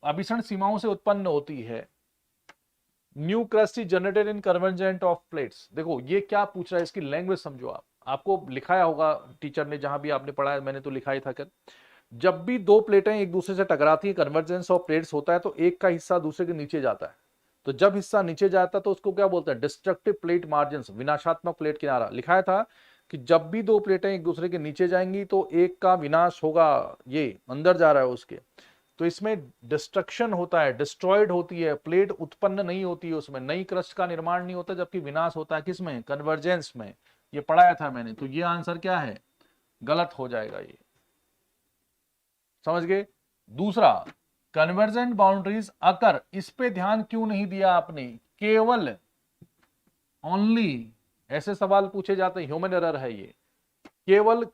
अभिसरण सीमाओं से उत्पन्न होती है, new crust is generated in convergent of plates. देखो ये क्या पूछ रहा है, इसकी लैंग्वेज समझो आप। आपको लिखाया होगा टीचर ने, जहां भी आपने पढ़ा है, मैंने तो लिखा ही था। कर जब भी दो प्लेटें एक दूसरे से टकराती हैं, कन्वर्जेंस ऑफ प्लेट्स होता है, तो एक का हिस्सा दूसरे के नीचे जाता है। तो जब हिस्सा नीचे जाता है तो उसको क्या बोलते हैं, डिस्ट्रक्टिव प्लेट मार्जिन, विनाशात्मक प्लेट किनारा। लिखाया था कि जब भी दो प्लेटें एक दूसरे के नीचे जाएंगी तो एक का विनाश होगा, ये अंदर जा रहा है उसके। तो इसमें डिस्ट्रक्शन होता है, डिस्ट्रॉयड होती है, प्लेट उत्पन्न नहीं होती है, उसमें नई क्रस्ट का निर्माण नहीं होता, जबकि विनाश होता है किसमें, कन्वर्जेंस में। ये पढ़ाया था मैंने। तो ये आंसर क्या है, गलत हो जाएगा ये, समझ गए। दूसरा, कन्वर्जेंट बाउंड्रीज अकर, इस पे ध्यान क्यों नहीं दिया आपने, केवल ओनली ऐसे सवाल पूछे जाते हैं, ह्यूमन एरर है ये। केवल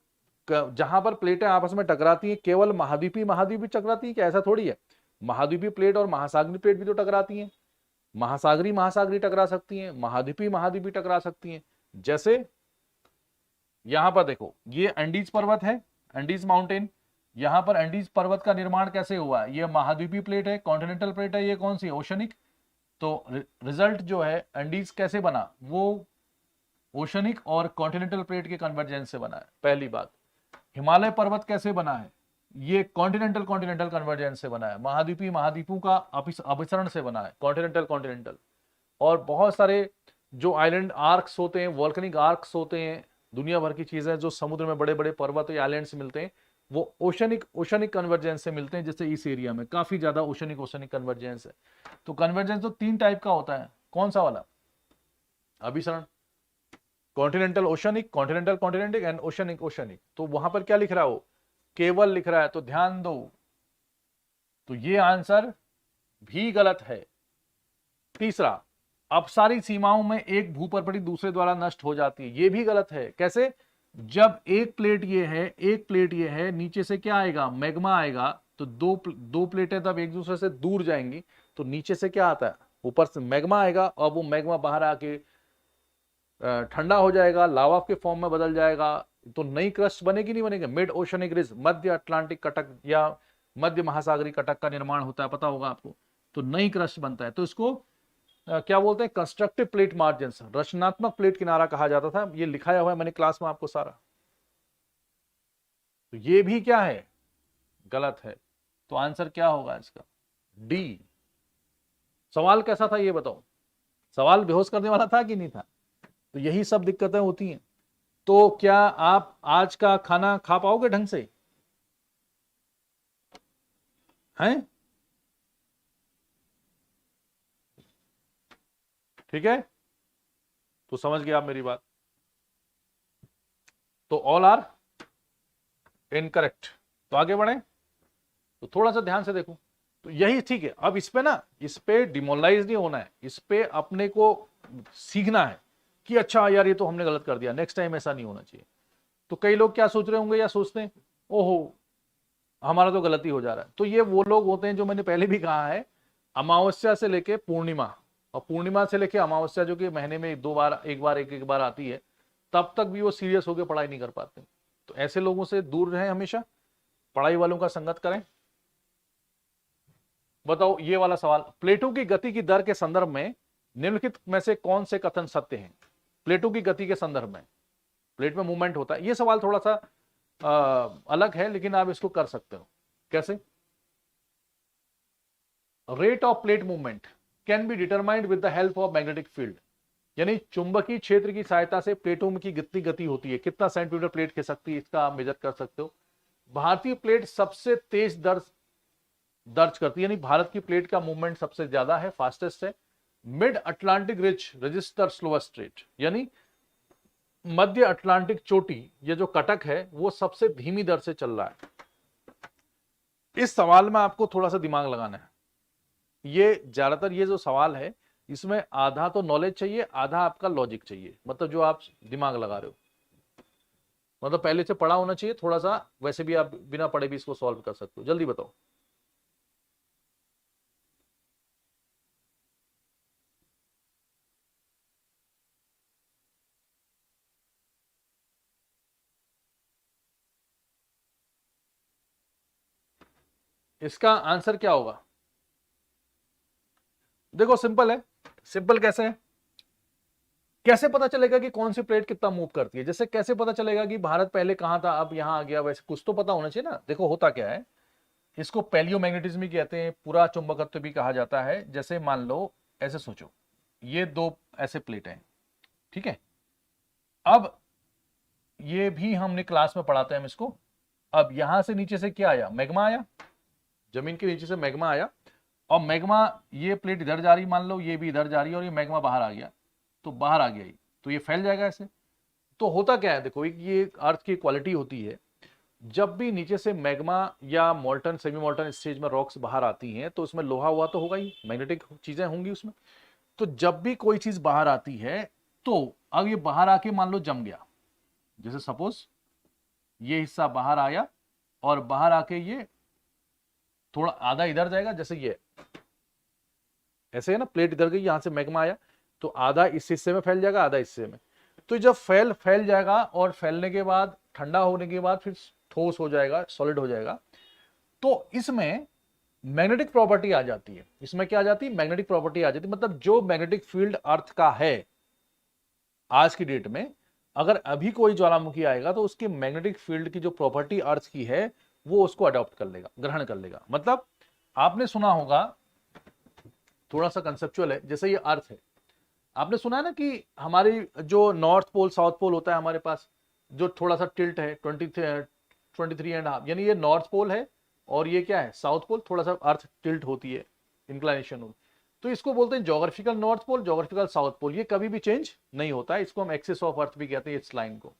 जहां पर प्लेटें आपस में टकराती हैं, केवल महाद्वीपीय महाद्वीपीय टकराती है क्या, ऐसा थोड़ी है। महाद्वीपीय प्लेट और महासागरीय प्लेट भी तो टकराती हैं। महासागरी महासागरी टकरा सकती हैं, महाद्वीपीय महाद्वीपीय टकरा सकती हैं। जैसे यहां पर देखो, ये एंडीज पर्वत है, एंडीज माउंटेन। यहां पर एंडीज पर्वत का निर्माण कैसे हुआ है, ये महाद्वीपीय प्लेट है, कॉन्टिनेंटल प्लेट है, ये कौन सी है, ओशनिक। तो रिजल्ट जो है एंडीज कैसे बना, वो ओशनिक और कॉन्टिनेंटल प्लेट के कन्वर्जेंस से बना है, पहली बात। हिमालय पर्वत कैसे बना है, ये कॉन्टिनेंटल कॉन्टिनेंटल कन्वर्जेंस से बना है। महाद्वीपीय महाद्वीपों का अभिसरण से बना है, कॉन्टिनेंटल कॉन्टिनेंटल। और बहुत सारे जो आइलैंड आर्क्स होते हैं, वॉल्केनिक आर्क्स होते हैं, दुनिया भर की चीजें जो समुद्र में बड़े बड़े पर्वत या आइलैंड से मिलते हैं, वो ओशनिक ओशनिक कन्वर्जेंस से मिलते हैं। जैसे इस एरिया में काफी ज्यादा ओशनिक ओशनिक कन्वर्जेंस है। तो कन्वर्जेंस तो तीन टाइप का होता है, कौन सा वाला, अभिसरण, continental oceanic, continental continental and oceanic oceanic. तो वहां पर क्या लिख रहा हो, केवल लिख रहा है, तो ध्यान दो। तो ये आंसर भी गलत है। तीसरा, अपसारी सीमाओं में एक भूपर्वती दूसरे द्वारा नष्ट हो जाती है, ये भी गलत है। कैसे, जब एक प्लेट ये है, एक प्लेट ये है, नीचे से क्या आएगा, मैग्मा आएगा, तो दो प्लेटें तब एक दूसरे से दूर जाएंगी, तो नीचे से क्या आता है, ऊपर से मैग्मा आएगा, और वो मैग्मा बाहर आके ठंडा हो जाएगा, लावा के फॉर्म में बदल जाएगा, तो नई क्रस्ट बनेगी नहीं बनेगी। मिड ओशनिक रिज, मध्य अटलांटिक कटक या मध्य महासागरी कटक का निर्माण होता है, पता होगा आपको। तो नई क्रस्ट बनता है, तो इसको क्या बोलते हैं, कंस्ट्रक्टिव प्लेट मार्जिन, रचनात्मक प्लेट किनारा कहा जाता था। ये लिखाया हुआ है मैंने क्लास में आपको सारा। तो ये भी क्या है, गलत है। तो आंसर क्या होगा इसका, डी। सवाल कैसा था ये बताओ, सवाल बेहोश करने वाला था कि नहीं था। तो यही सब दिक्कतें होती हैं। तो क्या आप आज का खाना खा पाओगे ढंग से, हैं, ठीक है। तो समझ गए आप मेरी बात। तो ऑल आर इनकरेक्ट। तो आगे बढ़े, तो थोड़ा सा ध्यान से देखो। तो यही ठीक है। अब इस पे ना, इस पे डिमोरलाइज नहीं होना है, इस पे अपने को सीखना है कि अच्छा यार ये तो हमने गलत कर दिया, नेक्स्ट टाइम ऐसा नहीं होना चाहिए। तो कई लोग क्या सोच रहे होंगे या सोचते हैं, ओहो हमारा तो गलती हो जा रहा है। तो ये वो लोग होते हैं जो मैंने पहले भी कहा है, अमावस्या से लेके पूर्णिमा, और पूर्णिमा से लेके अमावस्या जो कि महीने में दो बार, एक एक बार आती है, तब तक भी वो सीरियस होकर पढ़ाई नहीं कर पाते। तो ऐसे लोगों से दूर रहें, हमेशा पढ़ाई वालों का संगत करें। बताओ ये वाला सवाल, प्लेटों की गति की दर के संदर्भ में निम्नलिखित में से कौन से कथन सत्य हैं। प्लेटों की गति के संदर्भ में, प्लेट में मूवमेंट होता है, ये सवाल थोड़ा सा अलग है, लेकिन आप इसको कर सकते हो। कैसे, rate of plate movement can be determined with the help of magnetic field, यानी चुंबकीय क्षेत्र की सहायता से प्लेटों की कितनी गति होती है, कितना सेंटीमीटर प्लेट खिसकती है, इसका आप मेजर कर सकते हो। भारतीय प्लेट सबसे तेज दर्ज करती है, यानी भारत की प्लेट का मूवमेंट सबसे ज्यादा है, फास्टेस्ट है। Mid Atlantic ridge register slowest rate, यानी मध्य अटलांटिक चोटी, ये जो कटक है, वो सबसे धीमी दर से चल रहा है। इस सवाल में आपको थोड़ा सा दिमाग लगाना है। ये ज्यादातर ये जो सवाल है, इसमें आधा तो नॉलेज चाहिए, आधा आपका लॉजिक चाहिए, मतलब जो आप दिमाग लगा रहे हो, मतलब पहले से पढ़ा होना चाहिए थोड़ा सा। वैसे भी आप बिना पढ़े भी इसको सॉल्व कर सकते हो। जल्दी बताओ। इसका आंसर क्या होगा, देखो सिंपल है। सिंपल कैसे है, कैसे पता चलेगा कि कौन सी प्लेट कितना मूव करती है? जैसे कैसे पता चलेगा कि भारत पहले कहां था अब यहां आ गया, वैसे कुछ तो पता होना चाहिए ना। देखो होता क्या है, इसको पैलियोमैग्नेटिज्म भी कहते हैं, पूरा चुंबकत्व भी कहा जाता है। जैसे मान लो ऐसे सोचो, ये दो ऐसे प्लेट हैं, ठीक है। अब ये भी हमने क्लास में पढ़ाते हैं हम इसको। अब यहां से नीचे से क्या आया, मैग्मा आया, जमीन के नीचे से मैग्मा आया, और मैग्मा ये प्लेट इधर जा रही, मान लो ये भी इधर जा रही है, और ये मैग्मा बाहर आ गया, तो बाहर आ गया, तो ये फैल जाएगा ऐसे। तो होता क्या है, देखो एक ये अर्थ की क्वालिटी होती है, जब भी नीचे से मैग्मा या मोल्टन सेमी मोल्टन स्टेज में रॉक्स बाहर आती हैं, तो उसमें लोहा हुआ तो होगा ही, मैग्नेटिक चीजें होंगी उसमें। तो जब भी कोई चीज बाहर आती है, तो अब ये बाहर आके मान लो जम गया, जैसे सपोज ये हिस्सा बाहर आया, और बाहर आके ये थोड़ा आधा इधर जाएगा, जैसे ये ऐसे है ना, प्लेट इधर गई, यहां से मैग्मा आया, तो आधा इस हिस्से में फैल जाएगा, आधा हिस्से में। तो जब फैल जाएगा, और फैलने के बाद ठंडा होने के बाद फिर ठोस हो जाएगा, सॉलिड हो जाएगा, तो इसमें मैग्नेटिक प्रॉपर्टी आ जाती है। इसमें क्या आ जाती है, मैग्नेटिक प्रॉपर्टी आ जाती है। मतलब जो मैग्नेटिक फील्ड अर्थ का है आज की डेट में, अगर अभी कोई ज्वालामुखी आएगा तो उसके मैग्नेटिक फील्ड की जो प्रॉपर्टी अर्थ की है वो उसको अडॉप्ट कर लेगा, ग्रहण कर लेगा। मतलब आपने सुना होगा, थोड़ा सा कंसेप्चुअल है, जैसे ये अर्थ है, आपने सुना है ना कि हमारी जो नॉर्थ पोल साउथ पोल होता है हमारे पास, जो थोड़ा सा टिल्ट है 23.5, यानी ये नॉर्थ पोल है, और ये क्या है साउथ पोल, थोड़ा सा अर्थ टिल्ट होती है, इंक्लाइनेशन होती। तो इसको बोलते हैं geographical north pole, geographical south pole. ये कभी भी चेंज नहीं होता है, इसको हम एक्सिस ऑफ अर्थ भी कहते हैं इस लाइन को।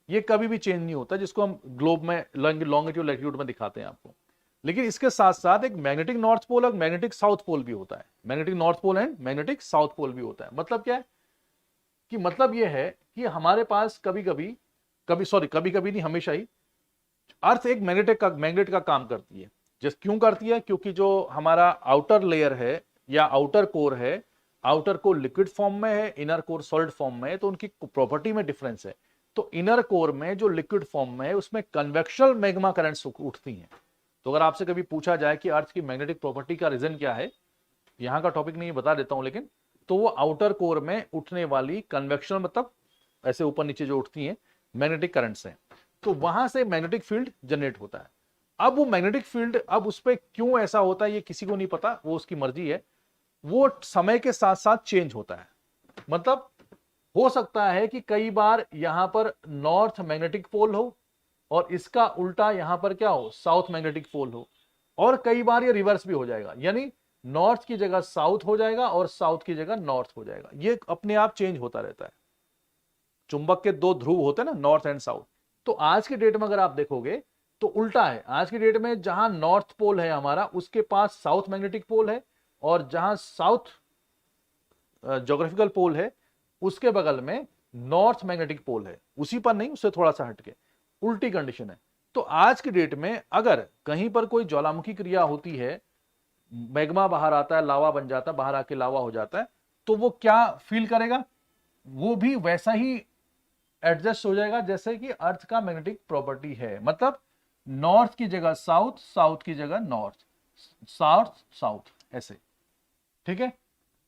ये कभी भी चेंज नहीं होता, जिसको हम ग्लोब में लॉन्गिट्यूड लैटिट्यूड में दिखाते हैं आपको। लेकिन इसके साथ साथ एक मैग्नेटिक नॉर्थ पोल और मैग्नेटिक साउथ पोल भी होता है, magnetic north pole and magnetic south pole भी होता है। मतलब क्या है कि मतलब ये है कि हमारे पास कभी कभी नहीं, हमेशा ही अर्थ एक मैग्नेट का काम करती है। जिस क्यों करती है, क्योंकि जो हमारा आउटर लेयर है या आउटर कोर है, आउटर कोर लिक्विड फॉर्म में है, इनर कोर सॉलिड फॉर्म में है, तो उनकी प्रॉपर्टी में डिफरेंस है। तो इनर कोर में जो लिक्विड फॉर्म में है उसमें कन्वेक्शनल मैग्मा करंट्स उठती हैं। तो अगर आपसे कभी पूछा जाए कि अर्थ की मैग्नेटिक प्रॉपर्टी का रीजन क्या है, यहां का टॉपिक नहीं बता देता हूं, लेकिन तो वो आउटर कोर में उठने वाली कन्वेक्शनल, मतलब ऐसे ऊपर नीचे जो उठती हैं मैग्नेटिक करंट्स हैं, तो वहां से मैग्नेटिक फील्ड जनरेट होता है। अब वो मैग्नेटिक फील्ड, अब उस पर क्यों ऐसा होता है ये किसी को नहीं पता, वो उसकी मर्जी है, वो समय के साथ साथ चेंज होता है। मतलब हो सकता है कि कई बार यहां पर नॉर्थ मैग्नेटिक पोल हो, और इसका उल्टा यहां पर क्या हो, साउथ मैग्नेटिक पोल हो, और कई बार ये रिवर्स भी हो जाएगा, यानी नॉर्थ की जगह साउथ हो जाएगा और साउथ की जगह नॉर्थ हो जाएगा। ये अपने आप चेंज होता रहता है। चुंबक के दो ध्रुव होते हैं ना, नॉर्थ एंड साउथ। तो आज के डेट में अगर आप देखोगे तो उल्टा है। आज की डेट में जहां नॉर्थ पोल है हमारा, उसके पास साउथ मैग्नेटिक पोल है, और जहां साउथ ज्योग्राफिकल पोल है उसके बगल में नॉर्थ मैग्नेटिक पोल है, उसी पर नहीं, उससे थोड़ा सा हटके उल्टी कंडीशन है। तो आज की डेट में अगर कहीं पर कोई ज्वालामुखी क्रिया होती है, मैग्मा बाहर आता है, लावा बन जाता है, बाहर आके लावा हो जाता है, तो वो क्या फील करेगा, वो भी वैसा ही एडजस्ट हो जाएगा जैसे कि अर्थ का मैग्नेटिक प्रॉपर्टी है। मतलब नॉर्थ की जगह साउथ, साउथ की जगह नॉर्थ, साउथ साउथ, ऐसे, ठीक है,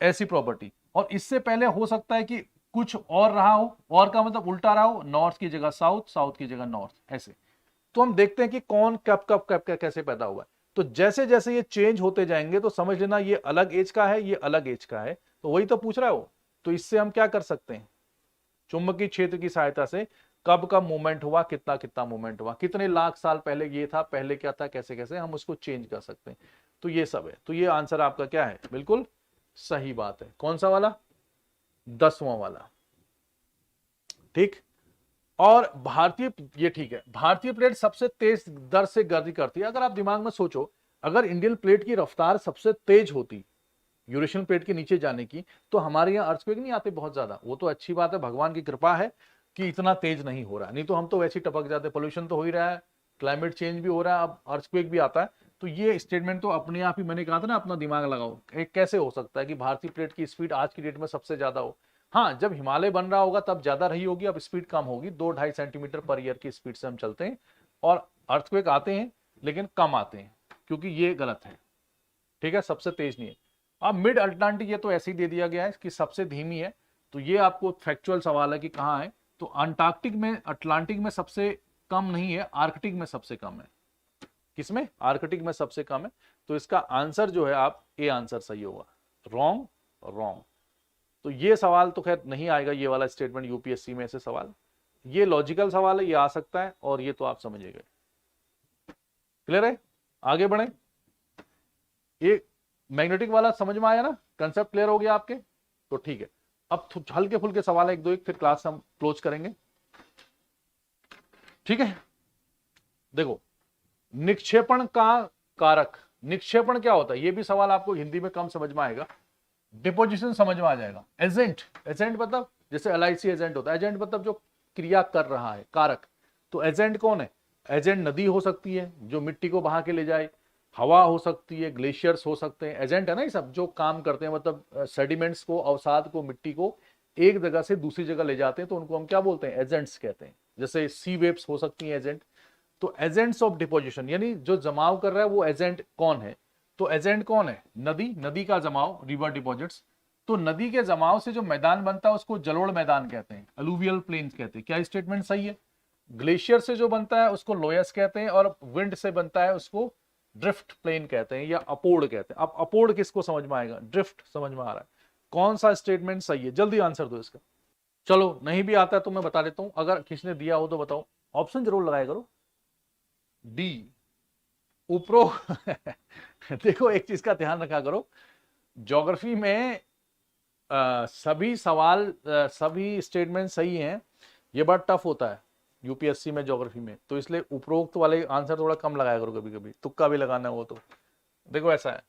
ऐसी प्रॉपर्टी। और इससे पहले हो सकता है कि कुछ और रहा हो, और का मतलब उल्टा रहा हो, नॉर्थ की जगह साउथ, साउथ की जगह नॉर्थ, ऐसे। तो हम देखते हैं कि कौन कब कैसे पैदा हुआ है। तो जैसे जैसे ये चेंज होते जाएंगे तो समझ लेना ये अलग एज का है, ये अलग एज का है। तो वही तो पूछ रहा है वो। तो इससे हम क्या कर सकते हैं, चुंबकीय क्षेत्र की सहायता से कब कब मूवमेंट हुआ, कितना कितना मूवमेंट हुआ, कितने लाख साल पहले ये था, पहले क्या था, कैसे कैसे हम उसको चेंज कर सकते हैं। तो ये सब है। तो ये आंसर आपका क्या है, बिल्कुल सही बात है। कौन सा वाला, 10वां वाला, ठीक। और भारतीय, ये ठीक है, भारतीय प्लेट सबसे तेज दर से गर्दी करती है। अगर आप दिमाग में सोचो, अगर इंडियन प्लेट की रफ्तार सबसे तेज होती यूरेशियन प्लेट के नीचे जाने की, तो हमारे यहाँ अर्थक्वेक नहीं आते बहुत ज्यादा। वो तो अच्छी बात है, भगवान की कृपा है कि इतना तेज नहीं हो रहा, नहीं तो हम तो वैसे ही टपक जाते। पोल्यूशन तो हो ही रहा है, क्लाइमेट चेंज भी हो रहा है, अब अर्थक्वेक भी आता है। तो ये स्टेटमेंट तो अपने आप ही, मैंने कहा था ना, अपना दिमाग लगाओ, कैसे हो सकता है कि भारतीय प्लेट की स्पीड आज की डेट में सबसे ज्यादा हो। हाँ, जब हिमालय बन रहा होगा तब ज्यादा रही होगी, अब स्पीड कम होगी। 2-2.5 सेंटीमीटर पर ईयर की स्पीड से हम चलते हैं, और अर्थक्वेक आते हैं लेकिन कम आते हैं, क्योंकि ये गलत है, ठीक है, सबसे तेज नहीं है। अब मिड अटलांटिक ये तो ऐसे ही दे दिया गया है कि सबसे धीमी है, तो ये आपको फैक्चुअल सवाल है कि कहाँ है। तो अंटार्कटिक में, अटलांटिक में सबसे कम नहीं है, आर्कटिक में सबसे कम है। किसमें? आर्कटिक में सबसे कम है। तो इसका आंसर जो है आप ए आंसर सही होगा। Wrong, wrong. तो ये सवाल तो खैर नहीं आएगा, ये वाला स्टेटमेंट यूपीएससी में से सवाल। ये लॉजिकल सवाल है, ये आ सकता है, और ये तो आप समझिएगा। क्लियर है? आगे बढ़े। ये मैग्नेटिक वाला समझ में आया ना, कंसेप्ट क्लियर हो गया आपके? तो ठीक है। अब हल्के फुल्के सवाल है एक दो, एक फिर क्लास हम क्लोज करेंगे। ठीक है, देखो निक्षेपण का कारक, निक्षेपण क्या होता है, ये भी सवाल आपको हिंदी में कम समझ में आएगा, डिपोजिशन समझ में आ जाएगा। एजेंट, एजेंट मतलब जैसे एलआईसी एजेंट होता है, एजेंट मतलब जो क्रिया कर रहा है, कारक। तो एजेंट कौन है? एजेंट नदी हो सकती है जो मिट्टी को बहा के ले जाए, हवा हो सकती है, ग्लेशियर्स हो सकते हैं, एजेंट है ना ये सब जो काम करते हैं, मतलब सेडिमेंट्स को, अवसाद को, मिट्टी को एक जगह से दूसरी जगह ले जाते हैं, तो उनको हम क्या बोलते हैं? एजेंट्स कहते हैं। जैसे सी वेव्स हो सकती हैं एजेंट। तो एजेंट्स ऑफ डिपोजिशन, यानी जो जमाव कर रहा है वो एजेंट कौन है? तो एजेंट कौन है? नदी, नदी का जमाव, रिवर डिपॉजिट्स। तो नदी के जमाव से जो मैदान बनता है उसको जलोढ़ मैदान कहते हैं, अलूवियल प्लेन्स कहते हैं। क्या स्टेटमेंट सही है? ग्लेशियर से जो बनता है उसको लोयस कहते हैं, और विंड से बनता है उसको ड्रिफ्ट प्लेन कहते हैं या अपोड़ कहते हैं। अब अपोड़ किसको समझ में आएगा? ड्रिफ्ट समझ में आ रहा है। कौन सा स्टेटमेंट सही है? जल्दी आंसर दो इसका। चलो नहीं भी आता है तो मैं बता देता हूं, अगर किसने दिया हो तो बताओ, ऑप्शन जरूर लगाया करो। डी, उपरो देखो एक चीज का ध्यान रखा करो, ज्योग्राफी में सभी सवाल, सभी स्टेटमेंट सही हैं, ये बड़ा टफ होता है यूपीएससी में ज्योग्राफी में, तो इसलिए उपरोक्त वाले आंसर थोड़ा कम लगाया करो, कभी कभी तुक्का भी लगाना हो तो। देखो ऐसा है,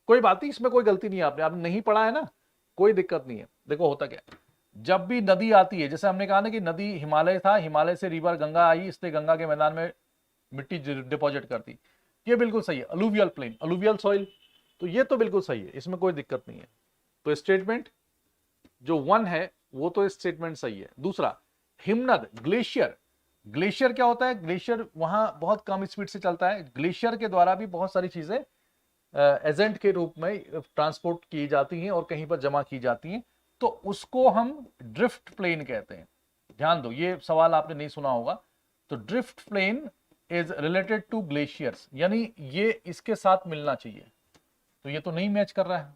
कोई बात नहीं, इसमें कोई गलती नहीं है, आपने नहीं पढ़ा है ना, कोई दिक्कत नहीं है। देखो होता क्या, जब भी नदी आती है, जैसे हमने कहा ना कि नदी हिमालय था, हिमालय से रिवर गंगा आई, इसलिए गंगा के मैदान में मिट्टी डिपॉजिट करती, ये बिल्कुल सही है। अलूवियल प्लेन, अलूवियल सॉइल, तो ये तो बिल्कुल सही है, इसमें कोई दिक्कत नहीं है। तो स्टेटमेंट जो 1 है वो तो स्टेटमेंट सही है। दूसरा, हिमनद, ग्लेशियर, ग्लेशियर क्या होता है? ग्लेशियर वहां बहुत कम स्पीड से चलता है, ग्लेशियर के द्वारा भी बहुत सारी चीजें एजेंट के रूप में ट्रांसपोर्ट की जाती हैं और कहीं पर जमा की जाती हैं, तो उसको हम ड्रिफ्ट प्लेन कहते हैं। ध्यान दो, ये सवाल आपने नहीं सुना होगा। तो drift plain is related to glaciers, यानी ये इसके साथ मिलना चाहिए, तो ये तो नहीं मैच कर रहा है।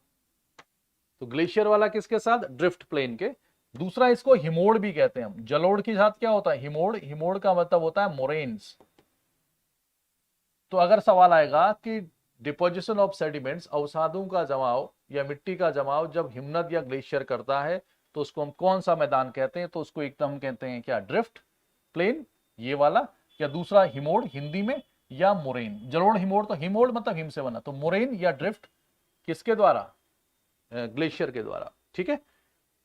तो ग्लेशियर वाला किसके साथ? ड्रिफ्ट प्लेन के। दूसरा, इसको हिमोड़ भी कहते हैं हम। जलोढ़ के साथ क्या होता है? हिमोड़, हिमोड़ का मतलब होता है मोरेन्स। तो अगर सवाल आएगा कि डिपोजिशन ऑफ सेडिमेंट्स, अवसादों का जमाव या मिट्टी का जमाव जब हिमनद या ग्लेशियर करता है तो उसको हम कौन सा मैदान कहते हैं? तो उसको एकदम कहते हैं क्या? ड्रिफ्ट प्लेन, ये वाला, या दूसरा हिमोड़ हिंदी में, या मोरेन। जलोढ़ हिमोड़, तो हिमोड़ मतलब हिम से बना, तो मोरेन या ड्रिफ्ट किसके द्वारा? ग्लेशियर के द्वारा। ठीक है।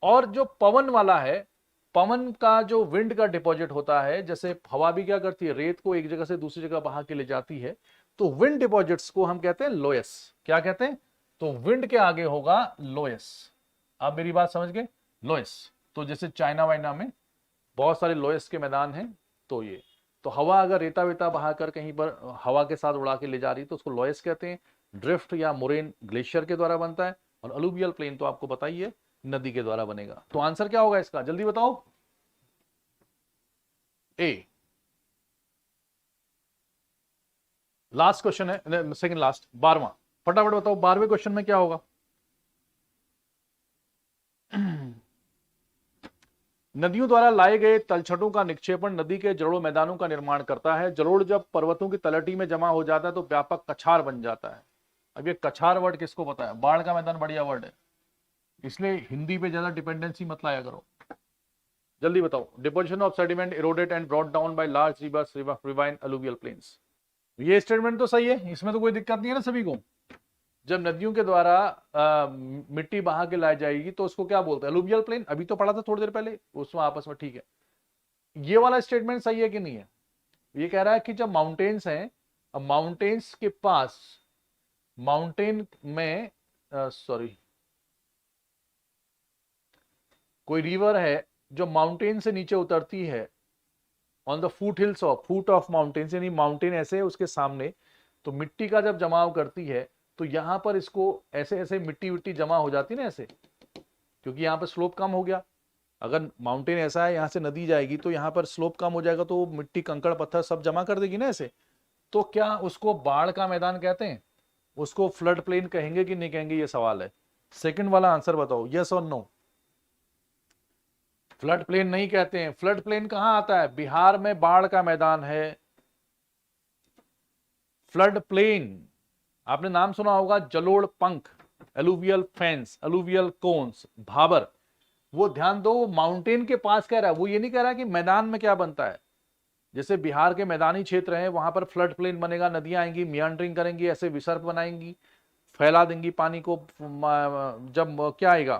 और जो पवन वाला है, पवन का जो विंड का डिपॉजिट होता है, जैसे हवा भी क्या करती है? रेत को एक जगह से दूसरी जगह बहा के ले जाती है, तो विंड डिपॉजिट्स को हम कहते हैं लोयस। क्या कहते हैं? तो विंड के आगे होगा लोयस। आप मेरी बात समझ गए? लोयस। तो जैसे चाइना वाइना में बहुत सारे लोयस के मैदान हैं, तो ये, तो हवा अगर रेता वेता बहाकर कहीं पर हवा के साथ उड़ा के ले जा रही तो उसको लोयस कहते हैं। ड्रिफ्ट या मोरेन ग्लेशियर के द्वारा बनता है, और अलूवियल प्लेन तो आपको पता ही है, नदी के द्वारा बनेगा। तो आंसर क्या होगा इसका? जल्दी बताओ। ए। लास्ट क्वेश्चन है, सेकंड लास्ट, 12वां, फटाफट बताओ 12वें क्वेश्चन में क्या होगा? नदियों द्वारा लाए गए तलछटों का निक्षेपण नदी के जलोढ़ मैदानों का निर्माण करता है। जलोढ़ जब पर्वतों की तलहटी में जमा हो जाता है तो व्यापक कछार बन जाता है। अब ये कछार वर्ड किसको पता है? बाढ़ का मैदान बढ़िया वर्ड है, इसलिए हिंदी पे ज्यादा डिपेंडेंसी मत लाया करो। जल्दी बताओ। Deposition of sediment eroded and brought down by large rivers, ravine, alluvial plains. ये स्टेटमेंट तो सही है, इसमें तो कोई दिक्कत नहीं है ना सभी को। जब नदियों के द्वारा मिट्टी बहा के लाई जाएगी तो उसको क्या बोलते हैं? Alluvial plain. अभी तो पढ़ा था थोड़ी देर पहले उसमें आपस में, ठीक है। ये वाला स्टेटमेंट सही है कि नहीं है? ये कह रहा है कि जब माउंटेन्स हैं, अब माउंटेन्स के पास, माउंटेन में सॉरी, कोई रिवर है जो माउंटेन से नीचे उतरती है, on the foot hills of, foot of mountain, यानी माउंटेन ऐसे है उसके सामने, तो मिट्टी का जब जमाव करती है तो यहां पर इसको ऐसे ऐसे मिट्टी विट्टी जमा हो जाती ना ऐसे, क्योंकि यहाँ पर स्लोप कम हो गया। अगर माउंटेन ऐसा है, यहाँ से नदी जाएगी तो यहाँ पर स्लोप कम हो जाएगा, तो मिट्टी कंकड़ पत्थर सब जमा कर देगी ना ऐसे। तो क्या उसको बाढ़ का मैदान कहते हैं, उसको फ्लड प्लेन कहेंगे कि नहीं कहेंगे, ये सवाल है। सेकंड वाला आंसर बताओ, यस और नो। फ्लड प्लेन नहीं कहते हैं। फ्लड प्लेन कहां आता है, बिहार में बाढ़ का मैदान है फ्लड प्लेन। आपने नाम सुना होगा जलोढ़ पंख, alluvial fans, alluvial cones, Bhabar. वो ध्यान दो, माउंटेन के पास कह रहा है, वो ये नहीं कह रहा कि मैदान में क्या बनता है। जैसे बिहार के मैदानी क्षेत्र हैं, वहां पर फ्लड प्लेन बनेगा, नदियां आएंगी, मियांडरिंग करेंगी, ऐसे विसर्ग बनाएंगी, फैला देंगी पानी को। जब क्या आएगा,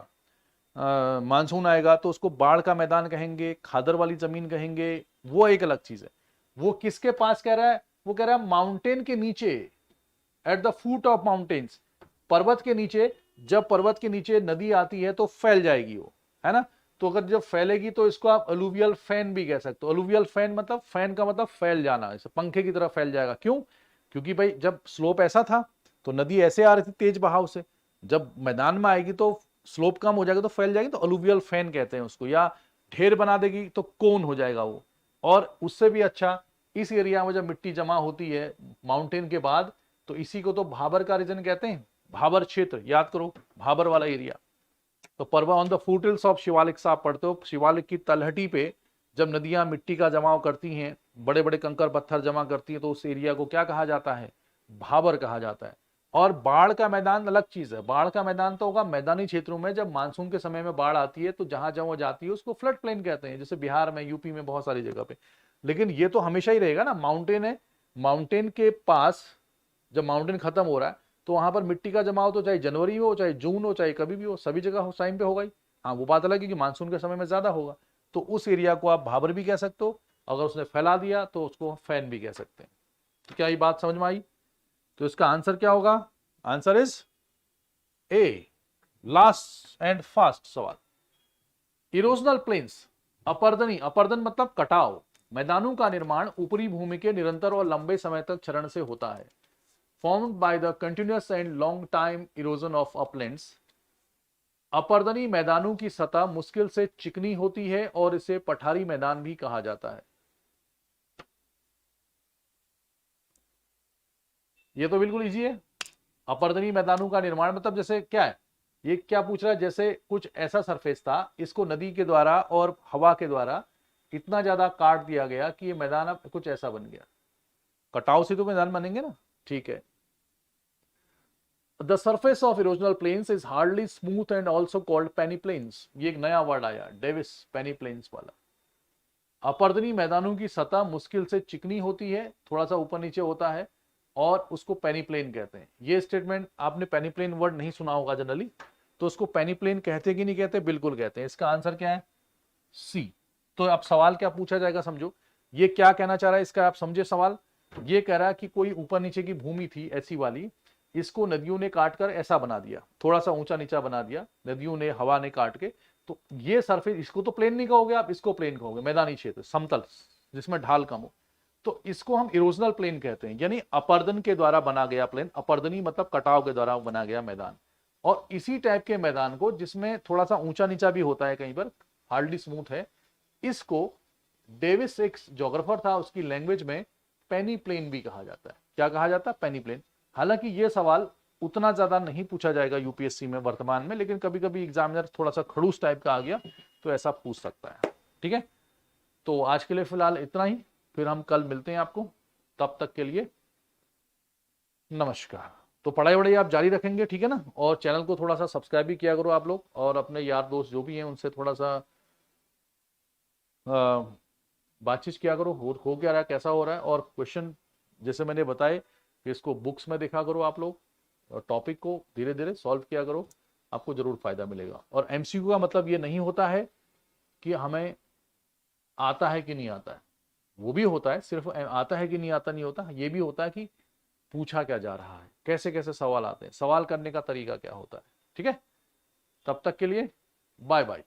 मानसून आएगा, तो उसको बाढ़ का मैदान कहेंगे, खादर वाली जमीन कहेंगे, वो एक अलग चीज है। वो किसके पास कह रहा है, वो कह रहा है माउंटेन के नीचे, at the foot of mountains, पर्वत के नीचे। जब पर्वत के नीचे नदी आती है तो फैल जाएगी वो, है ना। तो अगर जब फैलेगी तो इसको आप अलुवियल फैन भी कह सकते हो। अलुवियल फैन मतलब, फैन का मतलब फैल जाना, ऐसे पंखे की तरह फैल जाएगा। क्यों, क्योंकि भाई जब स्लोप ऐसा था तो नदी ऐसे आ रही थी तेज बहाव से, जब मैदान में आएगी तो स्लोप कम हो जाएगा तो फैल जाएगी, तो अलुवियल फैन कहते हैं उसको। या ढेर बना देगी तो कोन हो जाएगा वो। और उससे भी अच्छा, इस एरिया में जब मिट्टी जमा होती है माउंटेन के बाद, तो इसी को तो भाबर का रीजन कहते हैं, भाबर क्षेत्र, याद करो भाबर वाला एरिया। तो पर्वत on the foothills of Shivalik से आप पढ़ते हो, शिवालिक की तलहटी पे जब नदियां मिट्टी का जमाव करती हैं, बड़े बड़े कंकर पत्थर जमा करती हैं, तो उस एरिया को क्या कहा जाता है, भाबर कहा जाता है। और बाढ़ का मैदान अलग चीज है। बाढ़ का मैदान तो होगा मैदानी क्षेत्रों में, जब मानसून के समय में बाढ़ आती है तो जहां जहां वो जाती है उसको फ्लड प्लेन कहते हैं, जैसे बिहार में, यूपी में, बहुत सारी जगह पे। लेकिन ये तो हमेशा ही रहेगा ना, माउंटेन है, माउंटेन के पास जब माउंटेन खत्म हो रहा है तो वहां पर मिट्टी का जमाव तो चाहे जनवरी हो, चाहे जून हो, चाहे कभी भी हो, सभी जगह टाइम पे होगा ही। हाँ, वो बात अलग है कि मानसून के समय में ज्यादा होगा। तो उस एरिया को आप भाबर भी कह सकते हो, अगर उसने फैला दिया तो उसको फैन भी कह सकते हैं। तो क्या ये बात समझ में आई। तो इसका आंसर क्या होगा, answer is a, last and fast सवाल। इरोजनल प्लेन्स, अपर्दनी, अपर्दन मतलब कटाव, मैदानों का निर्माण ऊपरी भूमि के निरंतर और लंबे समय तक क्षरण से होता है, formed by the continuous and long time erosion of uplands। अपर्दनी मैदानों की सतह मुश्किल से चिकनी होती है और इसे पठारी मैदान भी कहा जाता है। ये तो बिल्कुल इजी है। अपर्दनी मैदानों का निर्माण मतलब जैसे क्या है, ये क्या पूछ रहा है, जैसे कुछ ऐसा सरफेस था, इसको नदी के द्वारा और हवा के द्वारा इतना ज्यादा काट दिया गया कि ये मैदान अब कुछ ऐसा बन गया। कटाव से तो मैदान बनेंगे ना, ठीक है। The surface of erosional plains is hardly smooth and also called peneplains। ये एक नया वर्ड आया, डेविस पेनीप्लेन्स वाला। अपर्दनी मैदानों की सतह मुश्किल से चिकनी होती है, थोड़ा सा ऊपर नीचे होता है, और उसको पेनीप्लेन कहते हैं। ये स्टेटमेंट आपने पेनीप्लेन वर्ड नहीं सुना होगा जनरली, तो उसको पेनीप्लेन कहते कि नहीं कहते, बिल्कुल कहते हैं। इसका आंसर क्या है, सी। तो अब सवाल क्या पूछा जाएगा समझो, ये क्या कहना चाह रहा है इसका, आप समझे सवाल। ये कह रहा है कि कोई ऊपर नीचे की भूमि थी ऐसी वाली, इसको नदियों ने काट कर ऐसा बना दिया, थोड़ा सा ऊंचा नीचा बना दिया नदियों ने, हवा ने काट के। तो ये सरफेस, इसको तो प्लेन नहीं कहोगे आप, इसको प्लेन कहोगे, मैदानी क्षेत्र, समतल जिसमें ढाल कम हो, तो इसको हम इरोजनल प्लेन कहते हैं, यानी अपर्दन के द्वारा बना गया प्लेन। अपर्दनी मतलब कटाव के द्वारा बना गया मैदान। और इसी टाइप के मैदान को, जिसमें थोड़ा सा ऊंचा नीचा भी होता है कहीं पर, हार्डली स्मूथ है, इसको डेविस एक ज्योग्राफर था, उसकी लैंग्वेज में पेनी प्लेन भी कहा जाता है। क्या कहा जाता है, पेनी प्लेन। हालांकि ये सवाल उतना ज्यादा नहीं पूछा जाएगा यूपीएससी में वर्तमान में, लेकिन कभी कभी एग्जामिनर थोड़ा सा खड़ूस टाइप का आ गया तो ऐसा पूछ सकता है। ठीक है, तो आज के लिए फिलहाल इतना ही, फिर हम कल मिलते हैं आपको। तब तक के लिए नमस्कार। तो पढ़ाई वढ़ाई आप जारी रखेंगे, ठीक है ना। और चैनल को थोड़ा सा सब्सक्राइब भी किया करो आप लोग, और अपने यार दोस्त जो भी हैं उनसे थोड़ा सा बातचीत किया करो, हो क्या रहा है, कैसा हो रहा है। और क्वेश्चन जैसे मैंने बताए कि इसको बुक्स में देखा करो आप लोग, और टॉपिक को धीरे धीरे सॉल्व किया करो, आपको जरूर फायदा मिलेगा। और एमसीक्यू का मतलब ये नहीं होता है कि हमें आता है कि नहीं आता है, वो भी होता है, सिर्फ आता है कि नहीं आता नहीं होता, ये भी होता है कि पूछा क्या जा रहा है, कैसे कैसे सवाल आते हैं, सवाल करने का तरीका क्या होता है। ठीक है, तब तक के लिए बाय बाय।